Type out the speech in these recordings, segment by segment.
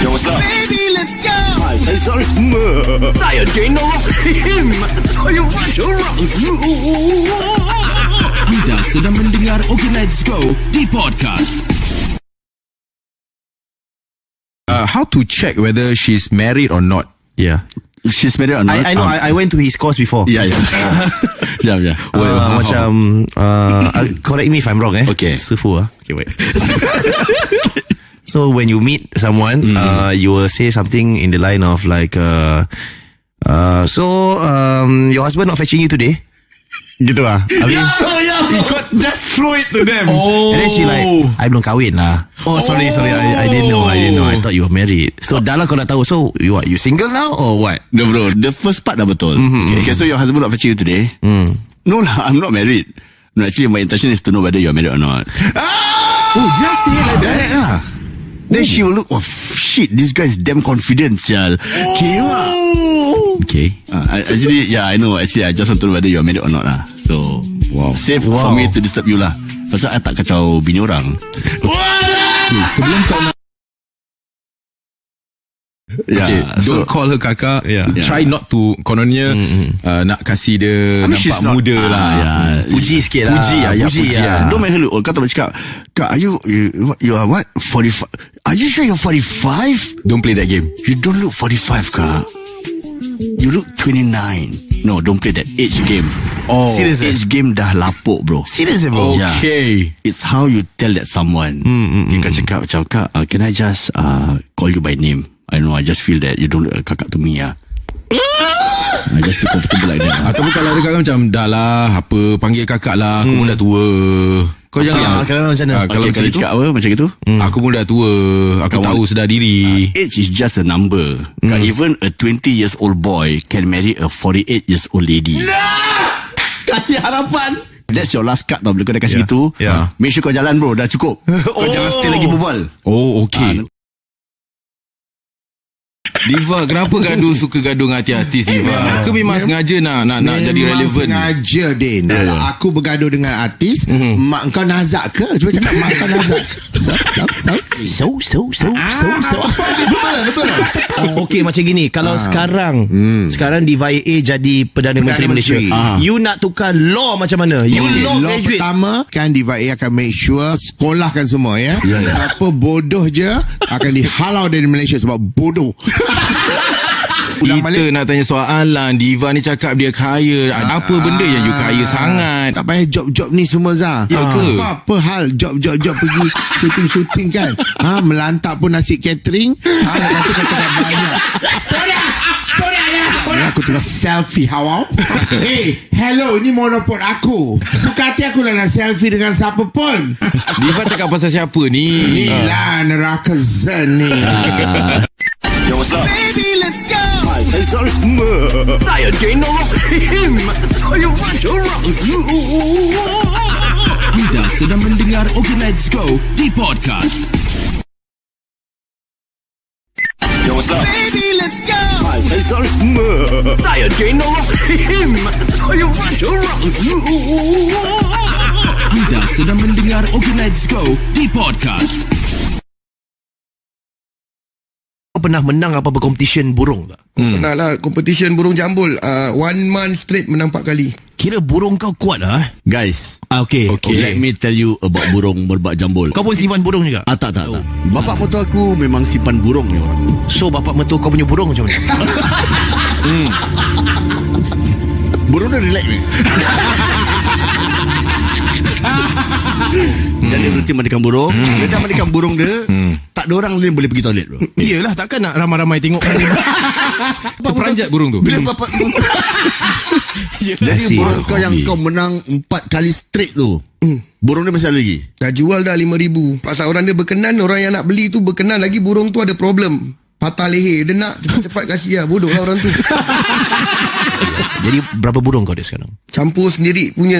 Yo, what's up? Baby, let's go. Hi, saya Dzar Ismail. Saya Jenol. Saya Wajarang. Anda sedang mendengar OK Let's Go di podcast. How to check whether she's married or not? Yeah. She's married or not? I know. I went to his course before. Yeah. Yeah. Well, Macam correct me if I'm wrong. Okay. Sifu Okay, wait. So when you meet someone, you will say something in the line of like, your husband not fetching you today? Gitu lah. You got just throw it to them. And then she like, I belum kahwin lah. Sorry. I didn't know. I thought you were married. So dah lah kau dah tahu. So you single now or what? No bro, the first part dah betul. Okay, so your husband not fetching you today? No lah, I'm not married. No, actually my intention is to know whether you're married or not. Just say it like that lah. Then she will look, oh shit, this guy is damn confident, sial. Okay. Actually, yeah, I know. Actually, I just want to know whether you're married or not lah. So, safe for me to disturb you lah. Pasal I tak kacau bini orang. Sebelum kau nak don't call her kakak. Try not to kononnya nak kasih dia nampak muda lah. Puji sikit lah. Puji lah. Don't make her look old. Kau tak boleh cakap, Kak, you are what? 45? Are you sure you're 45? Don't play that game. You don't look 45, Kak. You look 29. No, don't play that age game. Serious? Age game dah lapuk, bro. Serious, bro? Okay. It's how you tell that someone. You can cakap macam, Kak, can I just call you by name? I know, I just feel that you don't look like kakak to me. I just feel comfortable like that. Ataupun kalau dekat kan macam, dah lah, apa, panggil kakak lah, aku pun dah tua. Kau jangan Kalau macam mana? Kalau macam cakap apa macam itu? aku pun dah tua, aku tahu sedar diri. Age is just a number. Even a 20 years old boy can marry a 48 years old lady. Kasih harapan. That's your last card tau. Bila kau dah kasih gitu, make sure kau jalan bro. Dah cukup. Kau jangan stay lagi berbual. Okay. Diva, kenapa suka gaduh dengan artis Diva? Ke memang sengaja nak jadi relevan? Sengaja, Din. Kalau aku bergaduh dengan artis, mak kau nazak ke? Cuba cakap mak kau nazak. Betul. Okay, macam gini. Kalau sekarang Diva AA jadi Perdana Menteri Malaysia, you nak tukar law macam mana? You law graduate. Pertama, kan Diva AA akan make sure sekolahkan semua, ya. Siapa bodoh je akan dihalau dari Malaysia sebab bodoh. Kita nak tanya soalan. Diva ni cakap dia kaya. Apa benda yang you kaya sangat? Tak payah job-job ni semua, Zah. Ya ke? Kau apa hal job pergi shooting kan? Melantak pun nasi catering. Nanti kau tengah banyak. Aku tengah selfie, Hawa. Hello, ini monopod aku. Suka hati aku lah nak selfie dengan siapa pun. Diva cakap pasal siapa ni? Inilah neraka Zen ni. Yo, what's up? Baby, let's go. Hi, saya Dzar Ismail. Saya Jenol. Saya Wajarang. Anda sedang mendengar OK Let's Go di podcast. Yo, what's up? Baby, let's go. Hi, saya Dzar Ismail. Saya Jenol. Saya Wajarang. Anda sedang mendengar OK Let's Go di podcast. Pernah menang apa competition burung tak? Pernah lah competition burung jambul. 1 month straight menang 4 kali. Kira burung kau kuat lah. Guys, Okay. let me tell you about burung merbak jambul. Kau pun simpan burung juga? Tak. Bapak mertua aku memang simpan burung ni orang. So bapak mertua kau punya burung macam mana? Burung dia relax ni. Dan dia rutin mandikan burung. Dia dah mandikan burung dia, tak ada orang lain boleh pergi toilet bro. Iyalah, takkan nak ramai-ramai tengok. Terperanjat burung tu. Bila bapak jadi burung kau yang kau menang 4 kali straight tu, burung dia masih ada lagi. Dah jual dah 5,000. Pasal orang dia berkenan, orang yang nak beli tu berkenan lagi. Burung tu ada problem, patah leher. Dia nak cepat-cepat kasih lah. Bodoh lah orang tu. Jadi berapa burung kau ada sekarang? Campur sendiri punya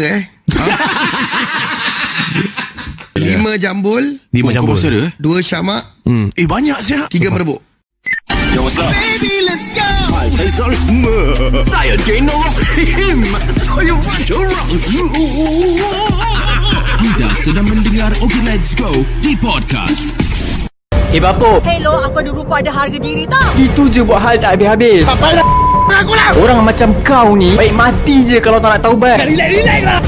5 jambul, 5 jambul. 2 syamak, Banyak siap. 3 merebuk. Yo, what's up? Baby, let's go. Hi, saya Dzar Ismail. Saya Jenol. Saya Wajarang. Anda sedang mendengar OK Let's Go di podcast. Bapo, Hello, aku ada rupa ada harga diri tak? itu je buat hal tak habis-habis. Orang macam kau ni baik mati je kalau tak nak taubat. Relax lah.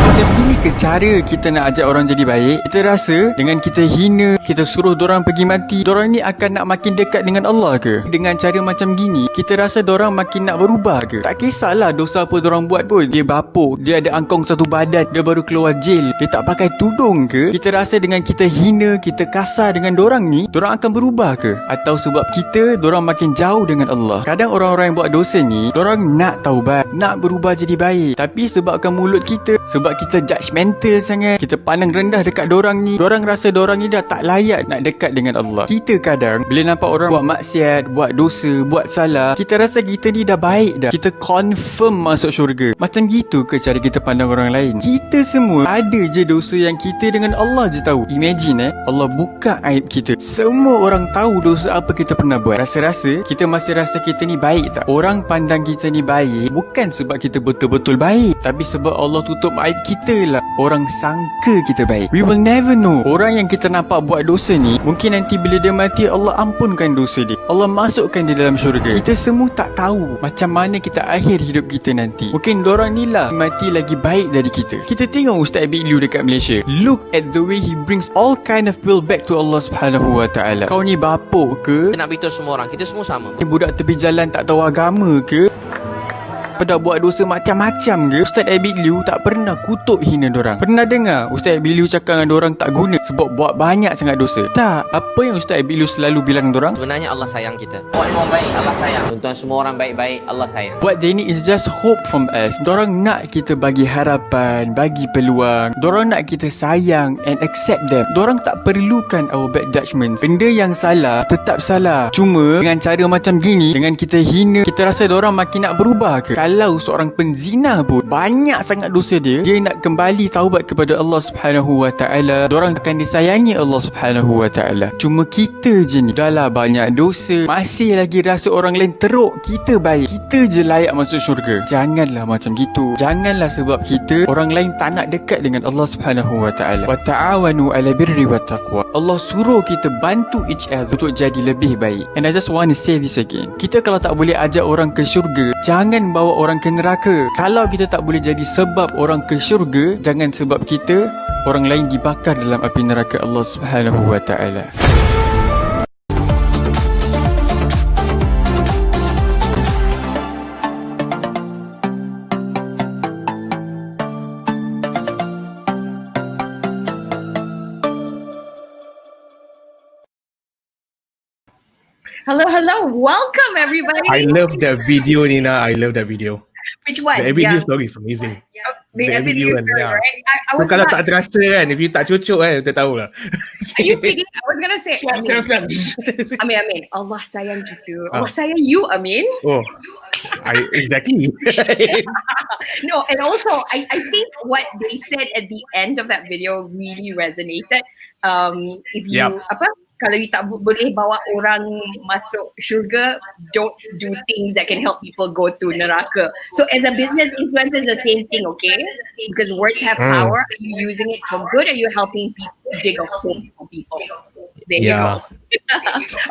Macam gini ke cara kita nak ajak orang jadi baik? Kita rasa dengan kita hina, kita suruh dorang pergi mati, dorang ni akan nak makin dekat dengan Allah ke? Dengan cara macam gini, kita rasa dorang makin nak berubah ke? Tak kisahlah dosa apa dorang buat pun. Dia bapuk, dia ada angkong satu badan, dia baru keluar jail, dia tak pakai tudung ke? Kita rasa dengan kita hina, kita kasar dengan dorang ni, dorang akan berubah ke? Atau sebab kita, dorang makin jauh dengan Allah? Kadang orang-orang yang buat dosa ni, dorang nak taubat, nak berubah jadi baik, tapi sebabkan mulut kita, sebab kita judgemental sangat, kita pandang rendah dekat dorang ni, dorang rasa dorang ni dah tak layak nak dekat dengan Allah. Kita kadang bila nampak orang buat maksiat, buat dosa, buat salah, kita rasa kita ni dah baik dah, kita confirm masuk syurga. Macam gitu ke cara kita pandang orang lain? Kita semua ada je dosa yang kita dengan Allah je tahu. Imagine Allah buka aib kita, semua orang tahu dosa apa kita pernah buat. Rasa-rasa kita masih rasa kita ni baik tak? Orang pandang kita ni baik bukan sebab kita betul-betul baik, tapi sebab Allah tutup aib kita lah. Orang sangka kita baik. We will never know. Orang yang kita nampak buat dosa ni, mungkin nanti bila dia mati, Allah ampunkan dosa dia, Allah masukkan dia dalam syurga. Kita semua tak tahu macam mana kita akhir hidup kita nanti. Mungkin dorang ni lah mati lagi baik dari kita. Kita tengok Ustaz Big Liu dekat Malaysia. Look at the way he brings all kind of people back to Allah Subhanahu Wa Taala. Kau ni bapuk ke? Kita nak beritahu semua orang, kita semua sama. Budak tepi jalan tak tahu agama ke? Pada buat dosa macam-macam ke? Ustaz Abid Liu tak pernah kutuk hina dorang. Pernah dengar Ustaz Abid Liu cakap dengan dorang tak guna sebab buat banyak sangat dosa? Tak. Apa yang Ustaz Abid Liu selalu bilang dorang? Sebenarnya Allah sayang kita. Buat semua baik, Allah sayang. Tuan semua orang baik-baik, Allah sayang. What they need is just hope from us. Dorang nak kita bagi harapan, bagi peluang. Dorang nak kita sayang and accept them. Dorang tak perlukan our bad judgments. Benda yang salah tetap salah. Cuma dengan cara macam gini, dengan kita hina, kita rasa dorang makin nak berubah ke? Kalau seorang penzina pun banyak sangat dosa dia nak kembali taubat kepada Allah Subhanahu Wa Taala, dorang akan disayangi Allah Subhanahu Wa Taala. Cuma kita je ni dah lah banyak dosa, masih lagi rasa orang lain teruk kita baik, kita je layak masuk syurga. Janganlah macam gitu. Janganlah sebab kita orang lain tak nak dekat dengan Allah Subhanahu Wa Taala. Wa ta'awanu 'ala birri wat taqwa. Allah suruh kita bantu each other untuk jadi lebih baik. And I just want to say this again. Kita kalau tak boleh ajak orang ke syurga, jangan bawa orang ke neraka. Kalau kita tak boleh jadi sebab orang ke syurga, jangan sebab kita orang lain dibakar dalam api neraka Allah Subhanahu Wa Taala. Hello. Welcome, everybody. I love that video, Nina. I love that video. Which one? The video story is amazing. The video story, yeah. right? I So, was kalau not, tak terasa kan, if you tak cucuk kan, kita tahu lah. are you kidding? I was gonna say, Amin. Allah sayang kita. Allah sayang you, Amin. Oh, exactly. No, and also, I think what they said at the end of that video really resonated. If you, kalau you tak boleh bawa orang masuk syurga, don't do things that can help people go to neraka. So as a business influencer, it's the same thing, okay? Because words have power. Are you using it for good? Or are you helping people dig a hole for people? There you go.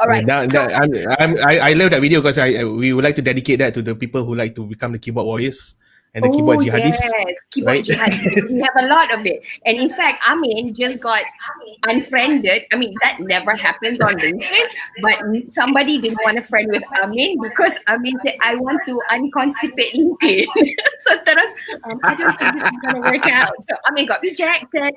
All right. I love that video because we would like to dedicate that to the people who like to become the keyboard warriors and the keyboard jihadis. Yes, keyboard jihadis. We have a lot of it. And in fact, Amin just got unfriended. I mean, that never happens on LinkedIn, but somebody didn't want to friend with Amin because Amin said, I want to unconstipate LinkedIn. So terus, I don't think this is going to work out. So Amin got rejected, kind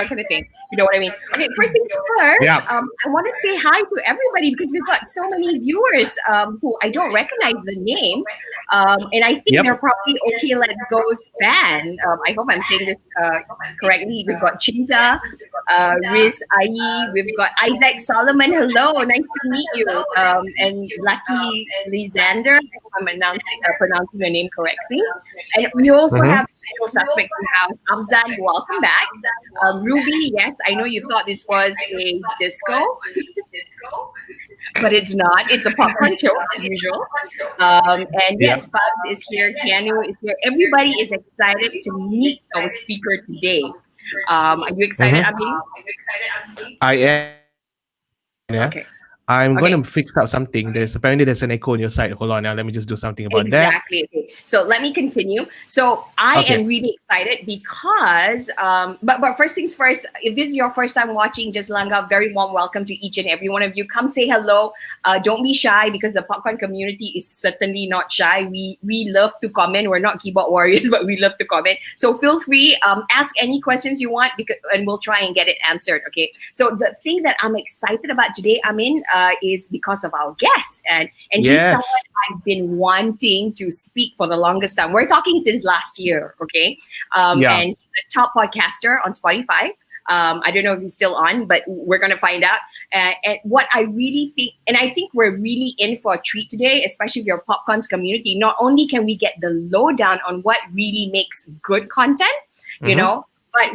of thing. You know what I mean? Okay, first things first, I want to say hi to everybody because we've got so many viewers who I don't recognize the name. And I think they're probably Okay Let's Go's fan. I hope I'm saying this correctly. We've got Chinta, Riz Ayi, we've got Isaac Solomon. Hello, nice to meet you. And Lucky Lysander, I hope I'm pronouncing your name correctly. And we also have usual suspects in the house. Afzan, welcome back. Ruby, yes, I know you thought this was a disco. But it's not. It's a popcorn show as usual. And yes, Fabs is here. Keanu is here. Everybody is excited to meet our speaker today. Are you excited, Abi? I Okay. I'm going to fix up something. There's an echo on your side. Hold on now. Let me just do something about that. Exactly. Okay. So let me continue. So I am really excited because, but first things first, if this is your first time watching Just Langga, very warm welcome to each and every one of you. Come say hello. Don't be shy because the popcorn community is certainly not shy. We love to comment. We're not keyboard warriors, but we love to comment. So feel free, ask any questions you want and we'll try and get it answered. Okay. So the thing that I'm excited about today, is because of our guest, and he's someone I've been wanting to speak for the longest time. We're talking since last year, okay? And he's a top podcaster on Spotify. I don't know if he's still on, but we're gonna find out. And what I really think, and I think we're really in for a treat today, especially if you're Popcorns community. Not only can we get the lowdown on what really makes good content, you know, but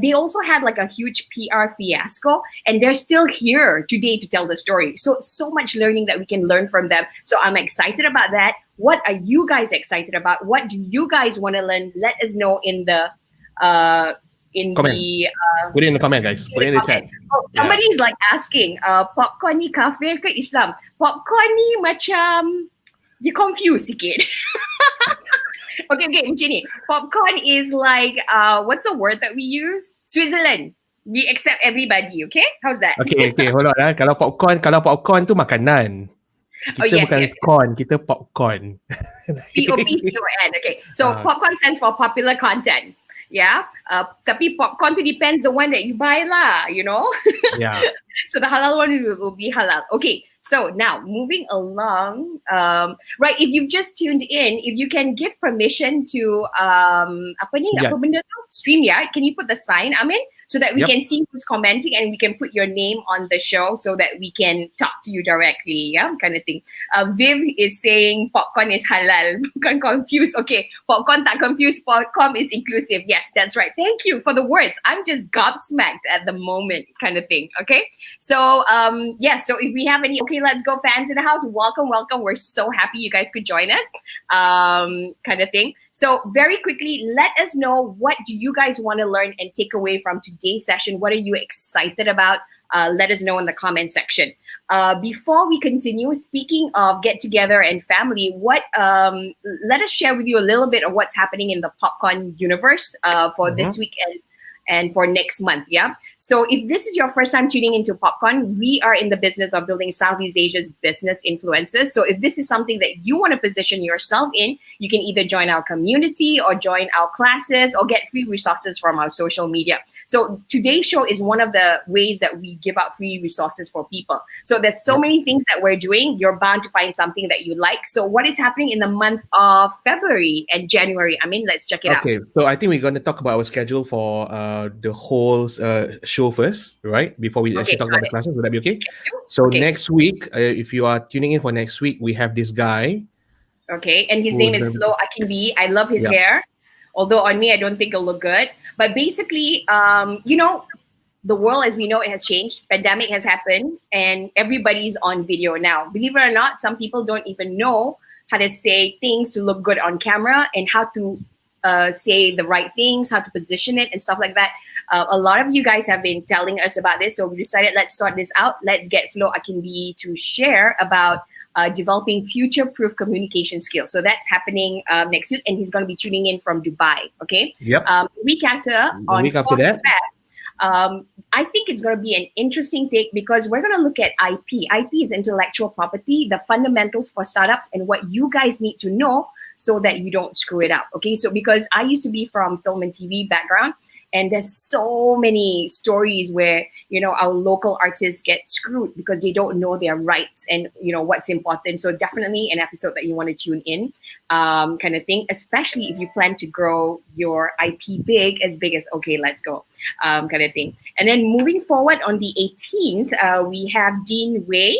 they also had like a huge PR fiasco, and they're still here today to tell the story. So much learning that we can learn from them. So I'm excited about that. What are you guys excited about? What do you guys want to learn? Let us know in the put it in the comment, guys. Put it in the chat. Oh, somebody's like asking, popcorn ni kafir ke Islam? Popcorn ni macam dia confused sikit. Okay, macam ni. Popcorn is like, what's the word that we use? Switzerland. We accept everybody, okay? How's that? Okay, hold on. Kalau popcorn tu makanan. Kita bukan corn, kita popcorn. POPCON. Okay, so popcorn stands for popular content. Yeah, tapi popcorn tu depends the one that you buy lah, you know? Yeah. So the halal one will be halal. Okay, so now moving along, right, if you've just tuned in, if you can give permission to, StreamYard, can you put the sign, Amin? So that we can see who's commenting and we can put your name on the show so that we can talk to you directly, yeah, kind of thing. Viv is saying popcorn is halal. Bukan confused. Okay, popcorn tak confused. Popcorn is inclusive. Yes, that's right. Thank you for the words. I'm just gobsmacked at the moment, kind of thing. Okay, so so if we have any let's go fans in the house, welcome. We're so happy you guys could join us, kind of thing. So very quickly, let us know, what do you guys want to learn and take away from today's session? What are you excited about? Let us know in the comment section. Before we continue, speaking of get together and family, let us share with you a little bit of what's happening in the popcorn universe for this week and for next month. Yeah. So if this is your first time tuning into Popcorn, we are in the business of building Southeast Asia's business influencers. So if this is something that you want to position yourself in, you can either join our community or join our classes or get free resources from our social media. So today's show is one of the ways that we give out free resources for people. So there's so many things that we're doing. You're bound to find something that you like. So what is happening in the month of February and January? Let's check it out. Okay, so I think we're going to talk about our schedule for the whole show first, right? Before we actually talk about the classes. Would that be okay? So next week, if you are tuning in for next week, we have this guy. Okay, and his name is Flo Akinbi. I love his hair. Although on me, I don't think it'll look good. But basically, the world as we know it has changed. Pandemic has happened and everybody's on video now. Believe it or not, some people don't even know how to say things to look good on camera and how to say the right things, how to position it and stuff like that. A lot of you guys have been telling us about this. So we decided, let's sort this out. Let's get Flo Akinbi to share about developing future-proof communication skills. So that's happening next week, and he's going to be tuning in from Dubai. Okay. Yep. Week after that, I think it's going to be an interesting take because we're going to look at IP. IP is intellectual property, the fundamentals for startups, and what you guys need to know so that you don't screw it up. Okay. So because I used to be from film and TV background, and there's so many stories where, our local artists get screwed because they don't know their rights and, what's important. So definitely an episode that you want to tune in, kind of thing, especially if you plan to grow your IP big as okay, let's go, kind of thing. And then moving forward on the 18th, we have Dean Wei.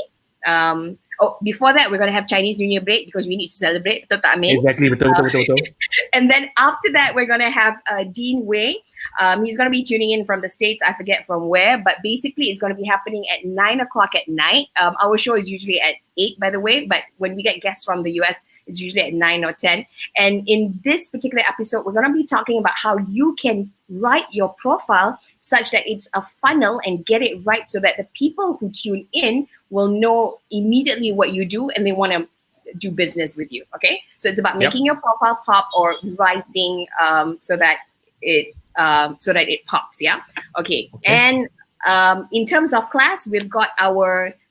Before that, we're going to have Chinese New Year break because we need to celebrate. Betul tak, Amin? Exactly, betul. And then after that, we're going to have Dean Wei. He's going to be tuning in from the States. I forget from where, but basically it's going to be happening at 9 o'clock at night. Our show is usually at 8, by the way, but when we get guests from the US, It's usually at 9 or 10. And in this particular episode, we're going to be talking about how you can write your profile such that it's a funnel and get it right so that the people who tune in will know immediately what you do and they want to do business with you. Okay, so it's about making your profile pop or writing so that it pops. Yeah. Okay. And in terms of class, we've got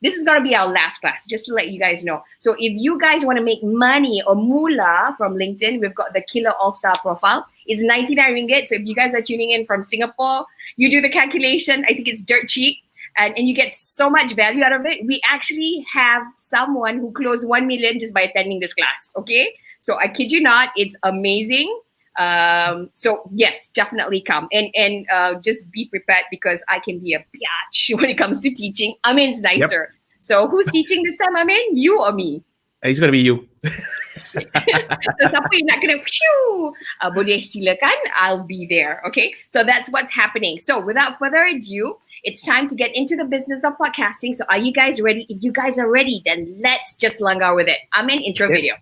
this is going to be our last class, just to let you guys know. So if you guys want to make money or moolah from LinkedIn, we've got the Killer All-Star profile. It's 99 ringgit. So if you guys are tuning in from Singapore, you do the calculation. I think it's dirt cheap. And you get so much value out of it. We actually have someone who closed 1 million just by attending this class. Okay. So I kid you not, it's amazing. So yes, definitely come and just be prepared because I can be a biatch when it comes to teaching. Amin's nicer. So who's teaching this time, Amin? You or me? It's gonna be you. So siapa yang nak kena boleh silakan, I'll be there. Okay, so that's what's happening. So without further ado, it's time to get into the business of podcasting. So are you guys ready? If you guys are ready, then let's just langgar with it. Amin, intro video.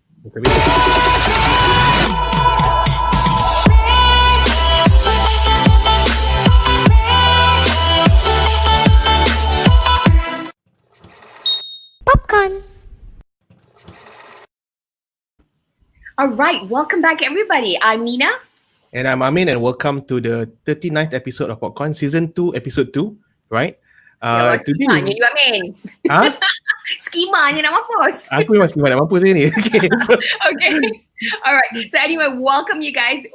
Popcorn. All right, welcome back everybody. I'm Nina. And I'm Amin, and welcome to the 39th episode of Popcorn, Season 2, Episode 2, right? Today, you Amin. Schema je nak mampus. Aku memang schema nak mampus ni. Okay, so. Okay. All right. So anyway, welcome you guys.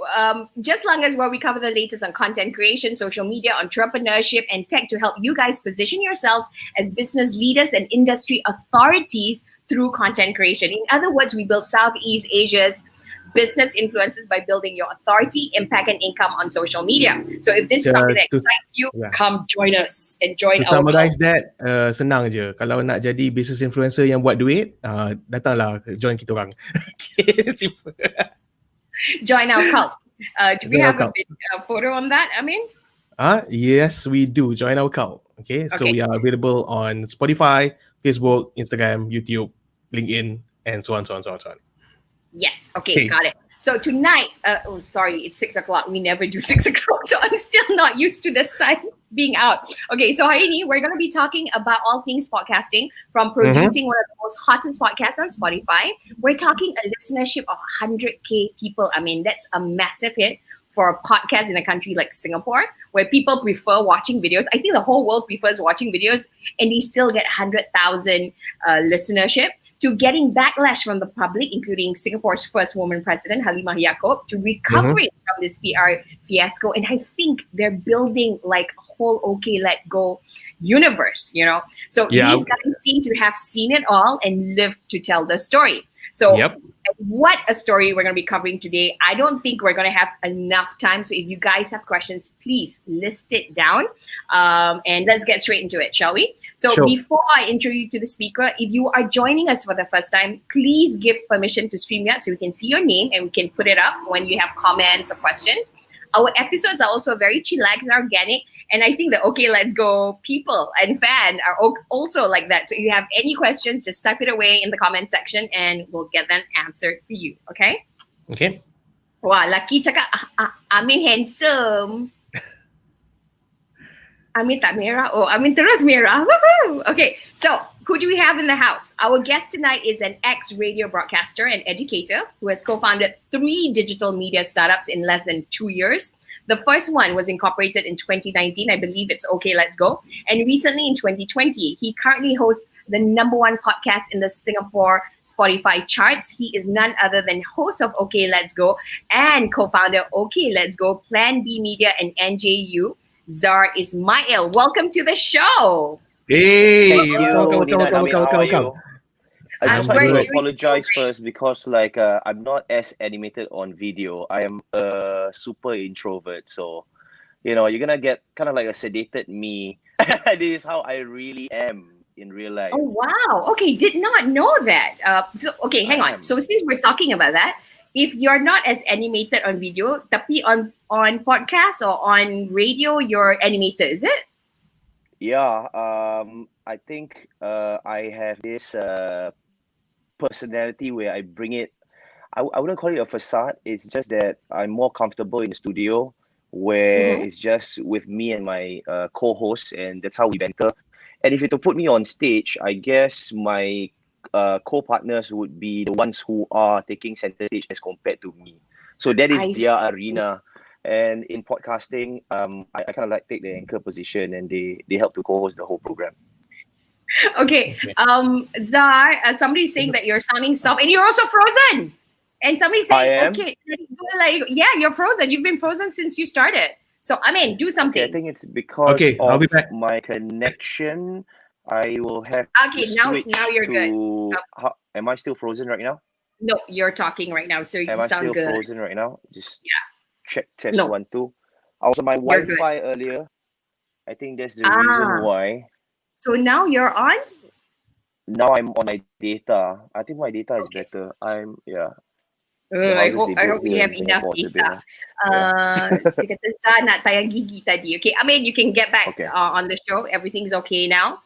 Just long as where we cover the latest on content creation, social media, entrepreneurship, and tech to help you guys position yourselves as business leaders and industry authorities through content creation. In other words, we build Southeast Asia's business influencers by building your authority, impact, and income on social media. So if this is something that excites you, come join us and join our summarize club. that, senang je. Kalau nak jadi business influencer yang buat duit, datanglah join kita orang. Join our cult. Do we have a photo on that, Amin? Yes, we do. Join our cult. Okay, so we are available on Spotify, Facebook, Instagram, YouTube, LinkedIn, and so on. Yes. Okay, got it. So tonight, sorry, it's 6 o'clock. We never do 6 o'clock, so I'm still not used to the sun being out. Okay, so hari ni, we're going to be talking about all things podcasting, from producing one of the most hottest podcasts on Spotify. We're talking a listenership of 100K people. I mean, that's a massive hit for a podcast in a country like Singapore, where people prefer watching videos. I think the whole world prefers watching videos, and they still get 100,000 listenership, to getting backlash from the public, including Singapore's first woman president, Halimah Yacob, to recovering from this PR fiasco. And I think they're building like a whole OK Let Go universe, you know? So these guys seem to have seen it all and lived to tell the story. So what a story we're going to be covering today. I don't think we're going to have enough time. So if you guys have questions, please list it down. And let's get straight into it, shall we? So before I intro you to the speaker, if you are joining us for the first time, please give permission to StreamYard so we can see your name and we can put it up when you have comments or questions. Our episodes are also very chillax and organic. And I think the OK Let's Go people and fan are also like that. So if you have any questions, just type it away in the comment section and we'll get them answered for you. Okay? Okay. Wah, laki cakap, Amin handsome. Amin tak merah. Oh, Amin terus merah. Woohoo! Okay, so who do we have in the house? Our guest tonight is an ex-radio broadcaster and educator who has co-founded 3 digital media startups in less than 2 years. The first one was incorporated in 2019. I believe it's OK Let's Go. And recently in 2020, he currently hosts the #1 podcast in the Singapore Spotify charts. He is none other than host of OK Let's Go and co-founder OK Let's Go, Plan B Media and NJU, Dzar Ismail. Welcome to the show. Hey, welcome. I just want to apologize first because I'm not as animated on video. I am a super introvert, so you're gonna get kind of like a sedated me. This is how I really am in real life. Oh wow! Okay, did not know that. Hang on. So since we're talking about that, if you're not as animated on video, tapi on podcast or on radio, you're animated, is it? Yeah. I think I have this personality where I bring it I wouldn't call it a facade. It's just that I'm more comfortable in the studio where it's just with me and my co-host, and that's how we banter. And if you to put me on stage, I guess my co-partners would be the ones who are taking center stage as compared to me. So that is their arena. And in podcasting, I kind of like take the anchor position, and they help to co-host the whole program. Okay, Dzar, somebody's saying that you're sounding soft, and you're also frozen. And somebody's saying, okay, let it go, let it go. Yeah, you're frozen. You've been frozen since you started. So, I mean, do something. Okay, I think it's because of my connection. I will have to switch now you're good. Am I still frozen right now? No, you're talking right now, so you sound good. Am I still frozen right now? Just check test 1 2. I was on my Wi-Fi earlier. I think that's the reason why. So now you're on? Now I'm on my data. I think my data is better. I hope we have enough data. Dia kata Zah nak tayang gigi tadi. Okay, I mean you can get back on the show. Everything's okay now.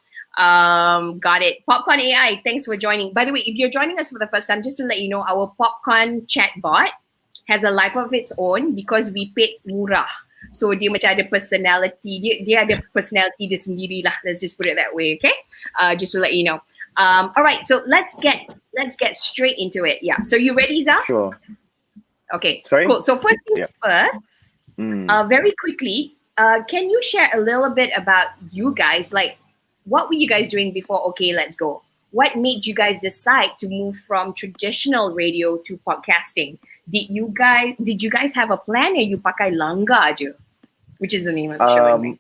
Got it. Popcorn AI, thanks for joining. By the way, if you're joining us for the first time, just to let you know, our Popcorn chatbot has a life of its own because we paid murah. So dia macam ada personality. Dia ada personality dia sendiri lah. Let's just put it that way, okay? Just to let you know. All right, so let's get straight into it. Yeah. So you ready, Zah? Sure. Okay. Sorry? Cool. So first things first. Very quickly, can you share a little bit about you guys? Like, what were you guys doing before Okay Let's Go? What made you guys decide to move from traditional radio to podcasting? Did you guys have a plan, or you pakai langgar aja? Which is the name of the show?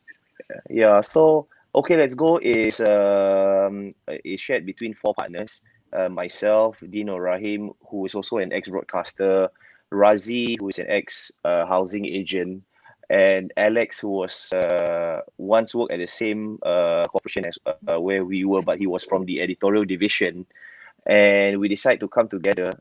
Yeah. So Okay Let's Go is shared between 4 partners. Myself, Dino Rahim, who is also an ex-broadcaster, Razi, who is an ex-housing agent, and Alex, who was once worked at the same corporation as where we were, but he was from the editorial division. And we decided to come together.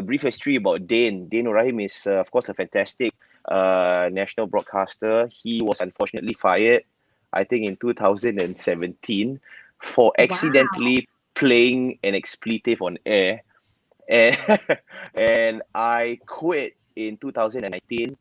Brief history about Dane. Dane Rahim is, of course, a fantastic national broadcaster. He was unfortunately fired, I think, in 2017 for accidentally playing an expletive on air. And I quit in 2019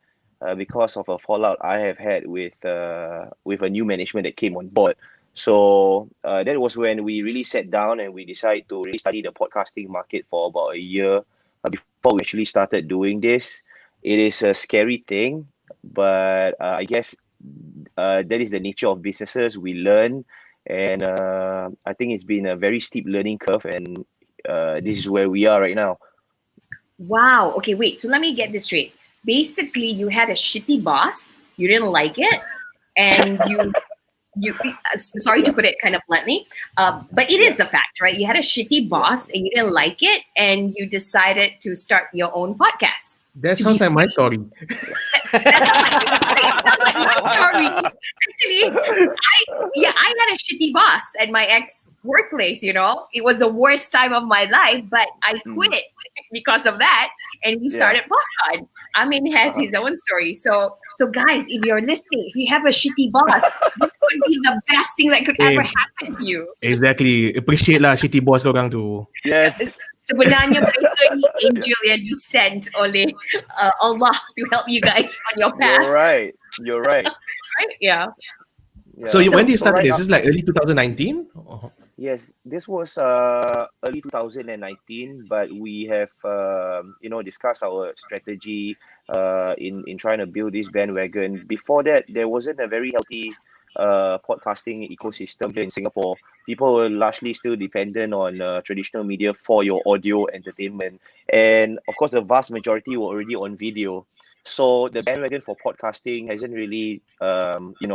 because of a fallout I have had with a new management that came on board. So that was when we really sat down and we decided to really study the podcasting market for about a year before we actually started doing this. It is a scary thing, but I guess that is the nature of businesses. We learn, and I think it's been a very steep learning curve, and this is where we are right now. Wow. Okay, wait. So let me get this straight. Basically, you had a shitty boss. You didn't like it, and you sorry to put it kind of bluntly, but it is a fact, right? You had a shitty boss and you didn't like it, and you decided to start your own podcast. That sounds like my story. Actually, I had a shitty boss at my ex-workplace, you know. It was the worst time of my life, but I quit because of that, and we started podcast. Amin has his own story. So guys, if you're listening, if you have a shitty boss, this could be the best thing that could ever happen to you. Exactly. Appreciate lah shitty boss korang tu. Yes. Sebenarnya mereka ni angel yang disent oleh Allah to help you guys on your path. You're right. Right? Yeah. So when did you start this? Is this like early 2019? Yes, this was early 2019, but we have discussed our strategy in trying to build this bandwagon. Before that, there wasn't a very healthy podcasting ecosystem here in Singapore. People were largely still dependent on traditional media for your audio entertainment, and of course, the vast majority were already on video. So the bandwagon for podcasting hasn't really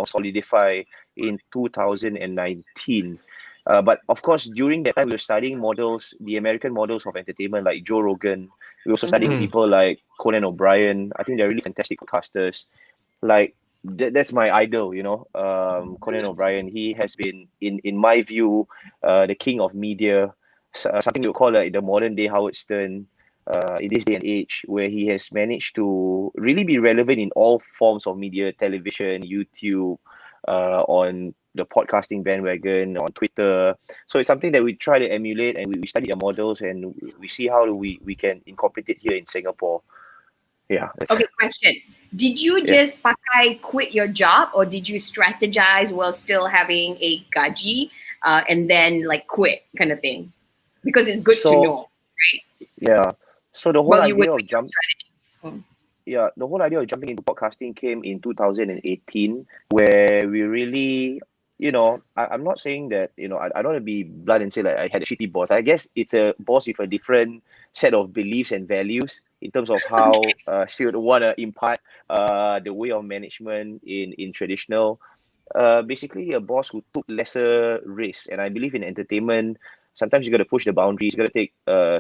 solidified in 2019. But of course, during that time, we were studying models, the American models of entertainment, like Joe Rogan. We were also studying people like Conan O'Brien. I think they're really fantastic podcasters. Like that's my idol, Conan O'Brien. He has been, in my view, the king of media. Something you call like the modern day Howard Stern. In this day and age, where he has managed to really be relevant in all forms of media, television, YouTube, on the podcasting bandwagon on Twitter. So it's something that we try to emulate, and we study the models, and we see how we can incorporate it here in Singapore. Yeah. Okay, question. Did you just quit your job, or did you strategize while still having a gaji and then like quit kind of thing? Because it's good to know, right? Yeah. So the whole idea of the whole idea of jumping into podcasting came in 2018, where we really, I'm not saying that, I don't want to be blunt and say like I had a shitty boss. I guess it's a boss with a different set of beliefs and values in terms of how she would want to impart the way of management in traditional. Basically a boss who took lesser risks. And I believe in entertainment, sometimes you got to push the boundaries, you got to take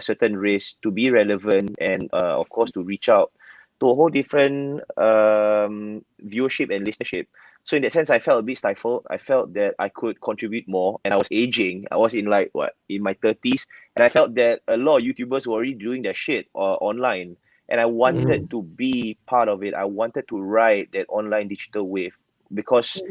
certain risks to be relevant, and of course to reach out to a whole different viewership and listenership. So in that sense, I felt a bit stifled. I felt that I could contribute more, and I was aging. I was in in my 30s, and I felt that a lot of YouTubers were already doing their shit online, and I wanted to be part of it. I wanted to ride that online digital wave because,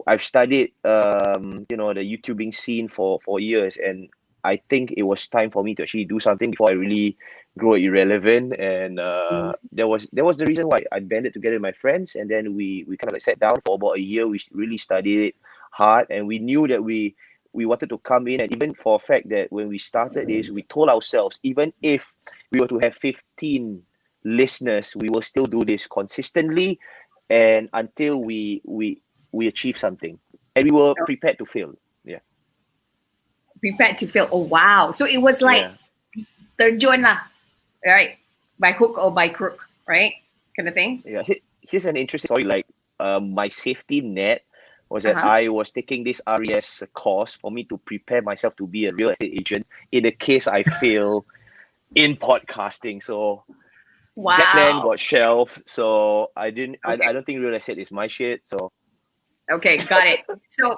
I've studied, the YouTubing scene for years, and I think it was time for me to actually do something before I really grow irrelevant. And that was the reason why I banded together with my friends, and then we kind of like sat down for about a year. We really studied it hard, and we knew that we wanted to come in. And even for a fact that when we started this, we told ourselves, even if we were to have 15 listeners, we will still do this consistently and until we achieve something. And we were prepared to fail. Yeah. Prepared to fail. Oh wow. So it was like terjun lah, right? By hook or by crook, right? Kind of thing. Yeah. Here's an interesting story. Like my safety net was that I was taking this RES course for me to prepare myself to be a real estate agent in the case I fail in podcasting. So that plan got shelved. So I don't think real estate is my shit. So okay, got it. So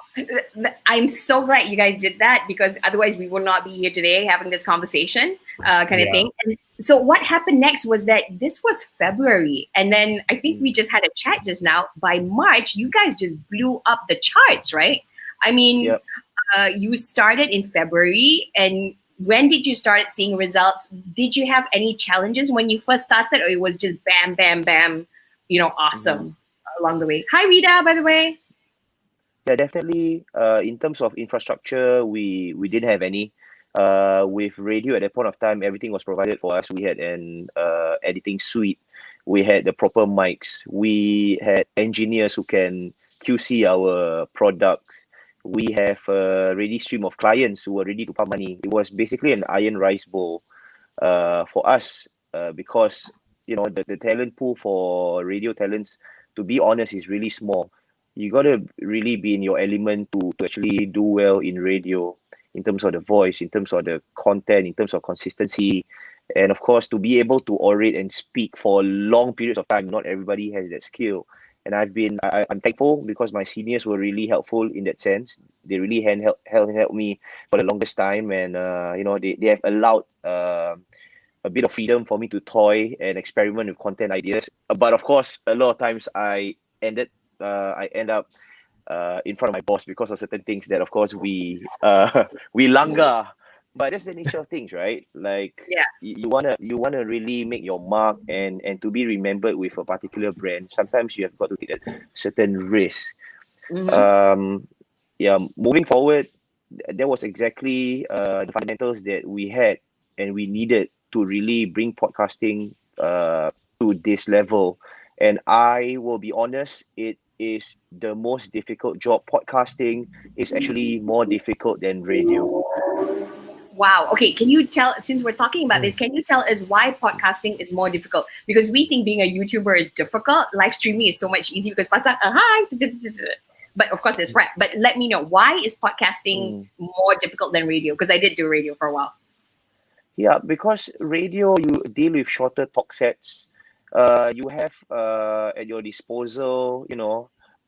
I'm so glad you guys did that, because otherwise we would not be here today having this conversation kind of thing. And so what happened next was that this was February, and then I think we just had a chat just now. By March, you guys just blew up the charts, right? I mean, you started in February, and when did you start seeing results? Did you have any challenges when you first started, or it was just bam, bam, bam, awesome along the way? Hi, Rita, by the way. Yeah, definitely. In terms of infrastructure, we didn't have any. With radio at that point of time, everything was provided for us. We had an editing suite. We had the proper mics. We had engineers who can QC our product. We have a ready stream of clients who were ready to pump money. It was basically an iron rice bowl for us because the talent pool for radio talents, to be honest, is really small. You got to really be in your element to actually do well in radio, in terms of the voice, in terms of the content, in terms of consistency, and of course to be able to orate and speak for long periods of time. Not everybody has that skill, and I'm thankful because my seniors were really helpful in that sense. They really helped me for the longest time, and they have allowed a bit of freedom for me to toy and experiment with content ideas. But of course, a lot of times I end up in front of my boss because of certain things that, of course, we langgar. But that's the nature of things, right? Like you wanna really make your mark and to be remembered with a particular brand. Sometimes you have got to take a certain risk. Moving forward, that was exactly the fundamentals that we had and we needed to really bring podcasting to this level. And I will be honest, it is the most difficult job. Podcasting is actually more difficult than radio. Wow. Okay. Can you tell, since we're talking about this, can you tell us why podcasting is more difficult? Because we think being a YouTuber is difficult. Live streaming is so much easier because pasang, hi. But of course, there's rap. But let me know, why is podcasting more difficult than radio? Because I did do radio for a while. Yeah, because radio, you deal with shorter talk sets. You have at your disposal,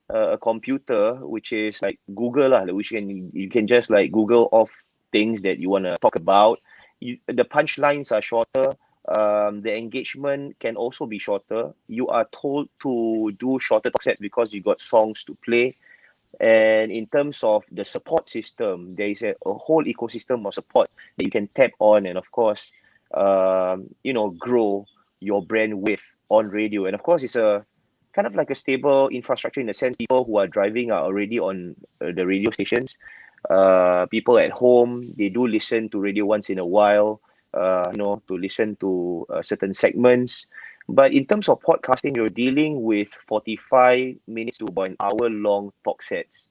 a computer, which is like Google, which you can just like Google off things that you want to talk about. The punchlines are shorter. The engagement can also be shorter. You are told to do shorter talk sets because you got songs to play. And in terms of the support system, there is a whole ecosystem of support that you can tap on, and of course, grow your brand with on radio. And of course, it's a kind of like a stable infrastructure in the sense people who are driving are already on the radio stations. People at home, they do listen to radio once in a while, to listen to certain segments. But in terms of podcasting, you're dealing with 45 minutes to about an hour long talk sets.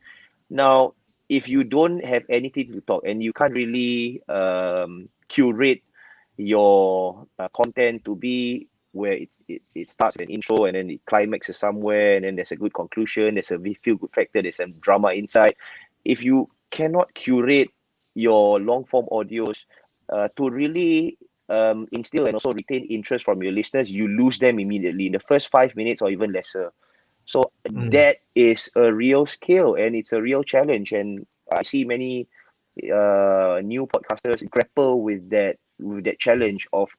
Now, if you don't have anything to talk and you can't really curate your content to be where it starts with an intro and then it climaxes somewhere and then there's a good conclusion, there's a feel good factor, there's some drama inside. If you cannot curate your long form audios to really instill and also retain interest from your listeners, you lose them immediately in the first 5 minutes or even lesser. So that is a real skill and it's a real challenge. And I see many new podcasters grapple with that challenge of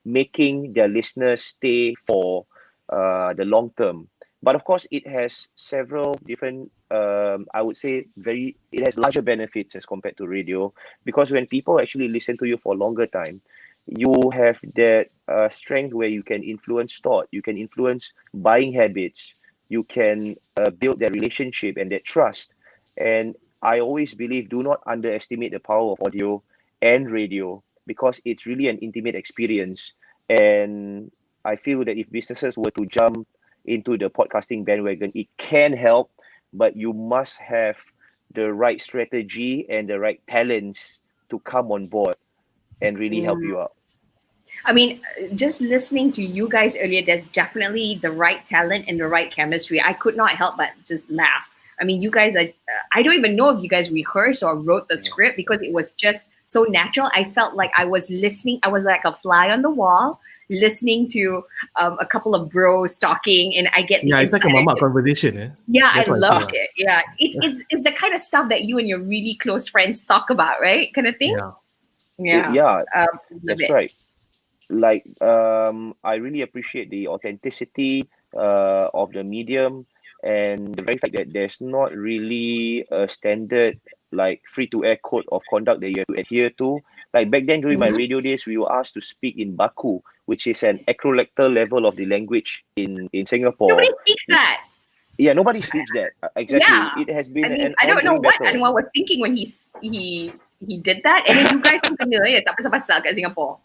making their listeners stay for the long term. But of course, it has several different, I would say, it has larger benefits as compared to radio, because when people actually listen to you for a longer time, you have that strength where you can influence thought, you can influence buying habits, you can build that relationship and that trust. And I always believe, do not underestimate the power of audio and radio, because it's really an intimate experience. And I feel that if businesses were to jump into the podcasting bandwagon, it can help, but you must have the right strategy and the right talents to come on board and really help you out. I mean, just listening to you guys earlier, there's definitely the right talent and the right chemistry. I could not help but just laugh. I mean, you guys are, I don't even know if you guys rehearsed or wrote the script, because it was just so natural. I felt like I was listening. I was like a fly on the wall, listening to a couple of bros talking, and I get the it's like a mama conversation. Yeah, I loved it. Yeah, it's the kind of stuff that you and your really close friends talk about, right? Kind of thing. That's right. Like I really appreciate the authenticity of the medium and the very fact that there's not really a standard like free to air code of conduct that you have to adhere to. Like back then during my radio days, we were asked to speak in Baku, which is an acrolectal level of the language in Singapore. Nobody speaks that. Yeah, nobody speaks that. Exactly. Yeah. It has been. I mean, I don't know what Anwar was thinking when he did that, and then you guys pun kena tak pasal-pasal kat Singapore.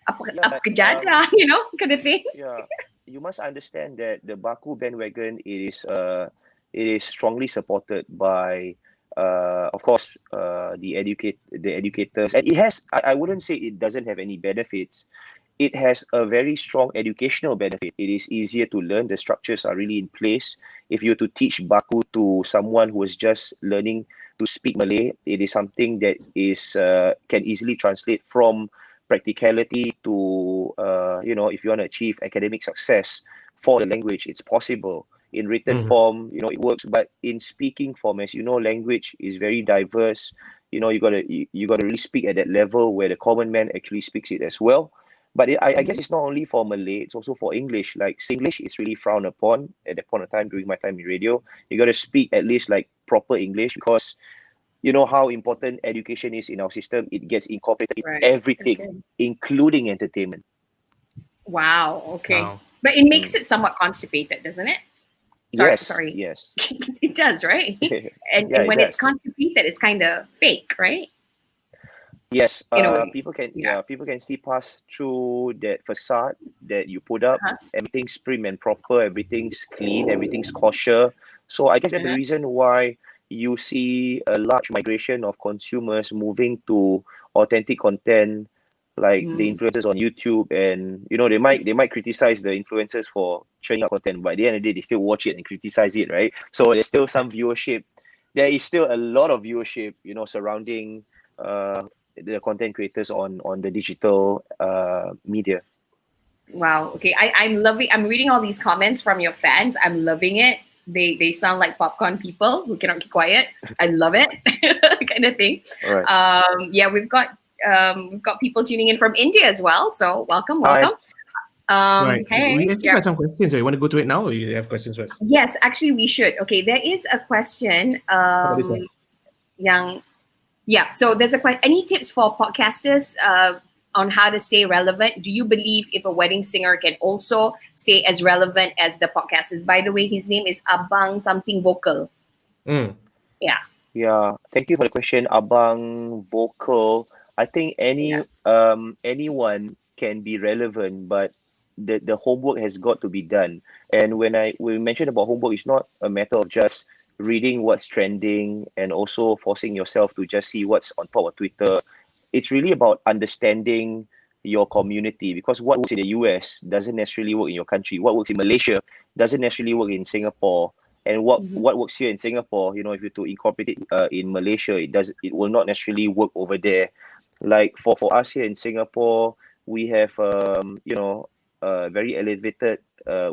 Apa kejadah, kind of thing. Yeah, you must understand that the Baku bandwagon it is strongly supported by, of course, the educators, and it has. I wouldn't say it doesn't have any benefits. It has a very strong educational benefit. It is easier to learn. The structures are really in place. If you were to teach Baku to someone who is just learning to speak Malay, it is something that is can easily translate from practicality to if you want to achieve academic success for the language, it's possible. In written form, it works, but in speaking form, as you know, language is very diverse. You gotta really speak at that level where the common man actually speaks it as well. But I guess it's not only for Malay, it's also for English. Like Singlish is really frowned upon at that point of time during my time in radio. You got to speak at least like proper English, because you know how important education is in our system. It gets incorporated in everything, including entertainment. Wow. Okay. Wow. But it makes it somewhat constipated, doesn't it? Sorry. Yes. It does, right? And when it's constipated, it's kind of fake, right? Yes, people can see past through that facade that you put up. Everything's prim and proper, everything's clean, everything's kosher. So I guess that's the reason why you see a large migration of consumers moving to authentic content, like the influencers on YouTube, and they might criticize the influencers for churning out content, but at the end of the day, they still watch it and criticize it, right? So there's still some viewership. There is still a lot of viewership, surrounding the content creators on the digital media. Wow. Okay. I'm reading all these comments from your fans. I'm loving it. They sound like popcorn people who cannot keep quiet. I love it. Kind of thing. All right. We've got people tuning in from India as well. So welcome. Hi. Right. Hey, We actually yeah. got some questions. So you want to go to it now, or you have questions first? Yes, actually we should. Okay, there is a question. How about this one? So there's a question. Any tips for podcasters on how to stay relevant? Do you believe if a wedding singer can also stay as relevant as the podcasters? By the way, his name is Abang something vocal. Mm. Yeah. Yeah, thank you for the question, Abang Vocal. I think anyone can be relevant, but the homework has got to be done. And when we mentioned about homework, it's not a matter of just reading what's trending and also forcing yourself to just see what's on top of Twitter. It's really about understanding your community, because what works in the US doesn't necessarily work in your country. What works in Malaysia doesn't necessarily work in Singapore. And what works here in Singapore, if you to incorporate it in Malaysia, it will not necessarily work over there. Like for us here in Singapore, we have very elevated.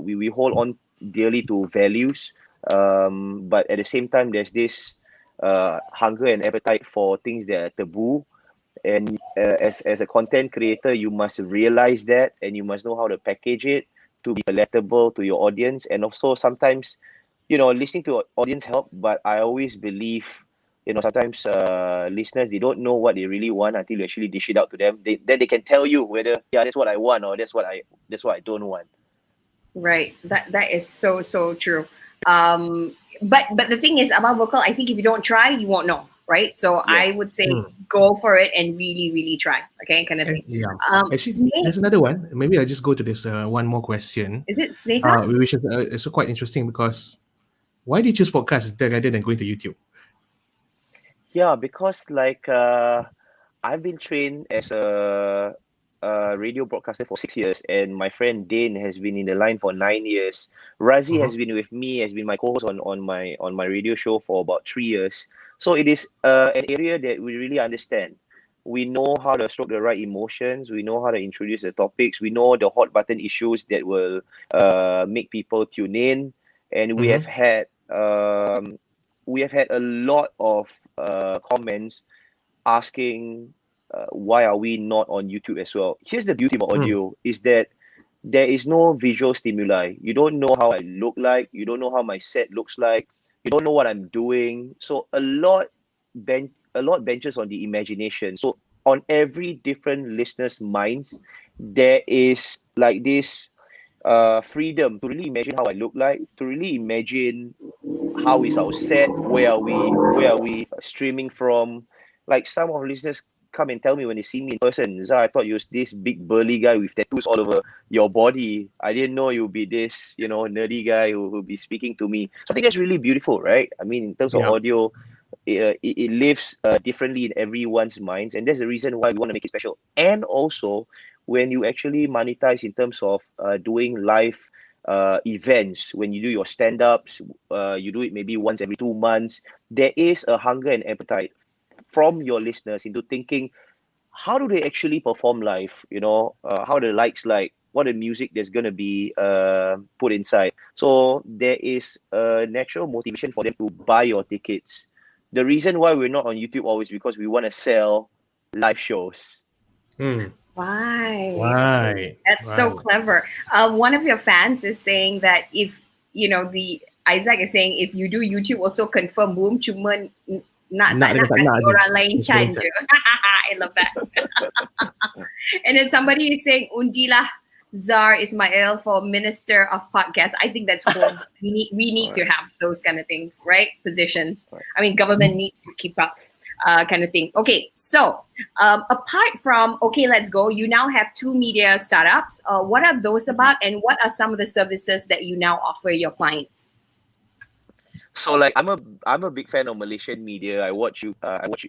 We hold on dearly to values, but at the same time, there's this hunger and appetite for things that are taboo. And as a content creator, you must realize that, and you must know how to package it to be palatable to your audience. And also sometimes, listening to audience help, but I always believe, sometimes listeners, they don't know what they really want until you actually dish it out to them. Then they can tell you whether, yeah, that's what I want, or that's what I don't want. Right. That is so true. But the thing is about vocal, I think if you don't try, you won't know. Right. So I would say go for it and really, really try. Okay, kind of thing. Yeah. Actually, there's another one. Maybe I'll just go to this one more question. Is it Snake? Which is it's quite interesting, because why do you choose podcast rather than going to YouTube? Yeah, because I've been trained as a radio broadcaster for 6 years, and my friend Dane has been in the line for 9 years. Razi has been with me, has been my co-host on my radio show for about 3 years. So it is an area that we really understand. We know how to stroke the right emotions. We know how to introduce the topics. We know the hot button issues that will make people tune in, and we have had a lot of comments asking why are we not on YouTube as well. Here's the beauty about audio is that there is no visual stimuli. You don't know how I look like. You don't know how my set looks like. You don't know what I'm doing. So a lot benches on the imagination. So on every different listener's minds, there is like this freedom to really imagine how I look like, to really imagine how is our set, where are we streaming from. Like some of the listeners come and tell me when they see me in person, Zah, I thought you was this big burly guy with tattoos all over your body. I didn't know you'd be this, nerdy guy who will be speaking to me. So I think that's really beautiful, right? I mean, in terms of audio, it lives differently in everyone's minds, and that's the reason why we want to make it special. And also, when you actually monetize in terms of doing live events, when you do your stand-ups, you do it maybe once every 2 months, there is a hunger and appetite from your listeners into thinking, how do they actually perform live? How the lights like, what the music there's going to be put inside. So there is a natural motivation for them to buy your tickets. The reason why we're not on YouTube always because we want to sell live shows. Why? That's so clever. One of your fans is saying that if, Isaac is saying if you do YouTube also confirm boom, cuma nak kasi orang lain can je. I love that. And then somebody is saying undilah Dzar Ismail for Minister of Podcast. I think that's cool. We need to have those kind of things, right? Positions. I mean, government needs to keep up, kind of thing. Okay, so apart from Okay Let's Go, you now have 2 media startups. What are those about, and what are some of the services that you now offer your clients? So I'm a big fan of Malaysian media. I watch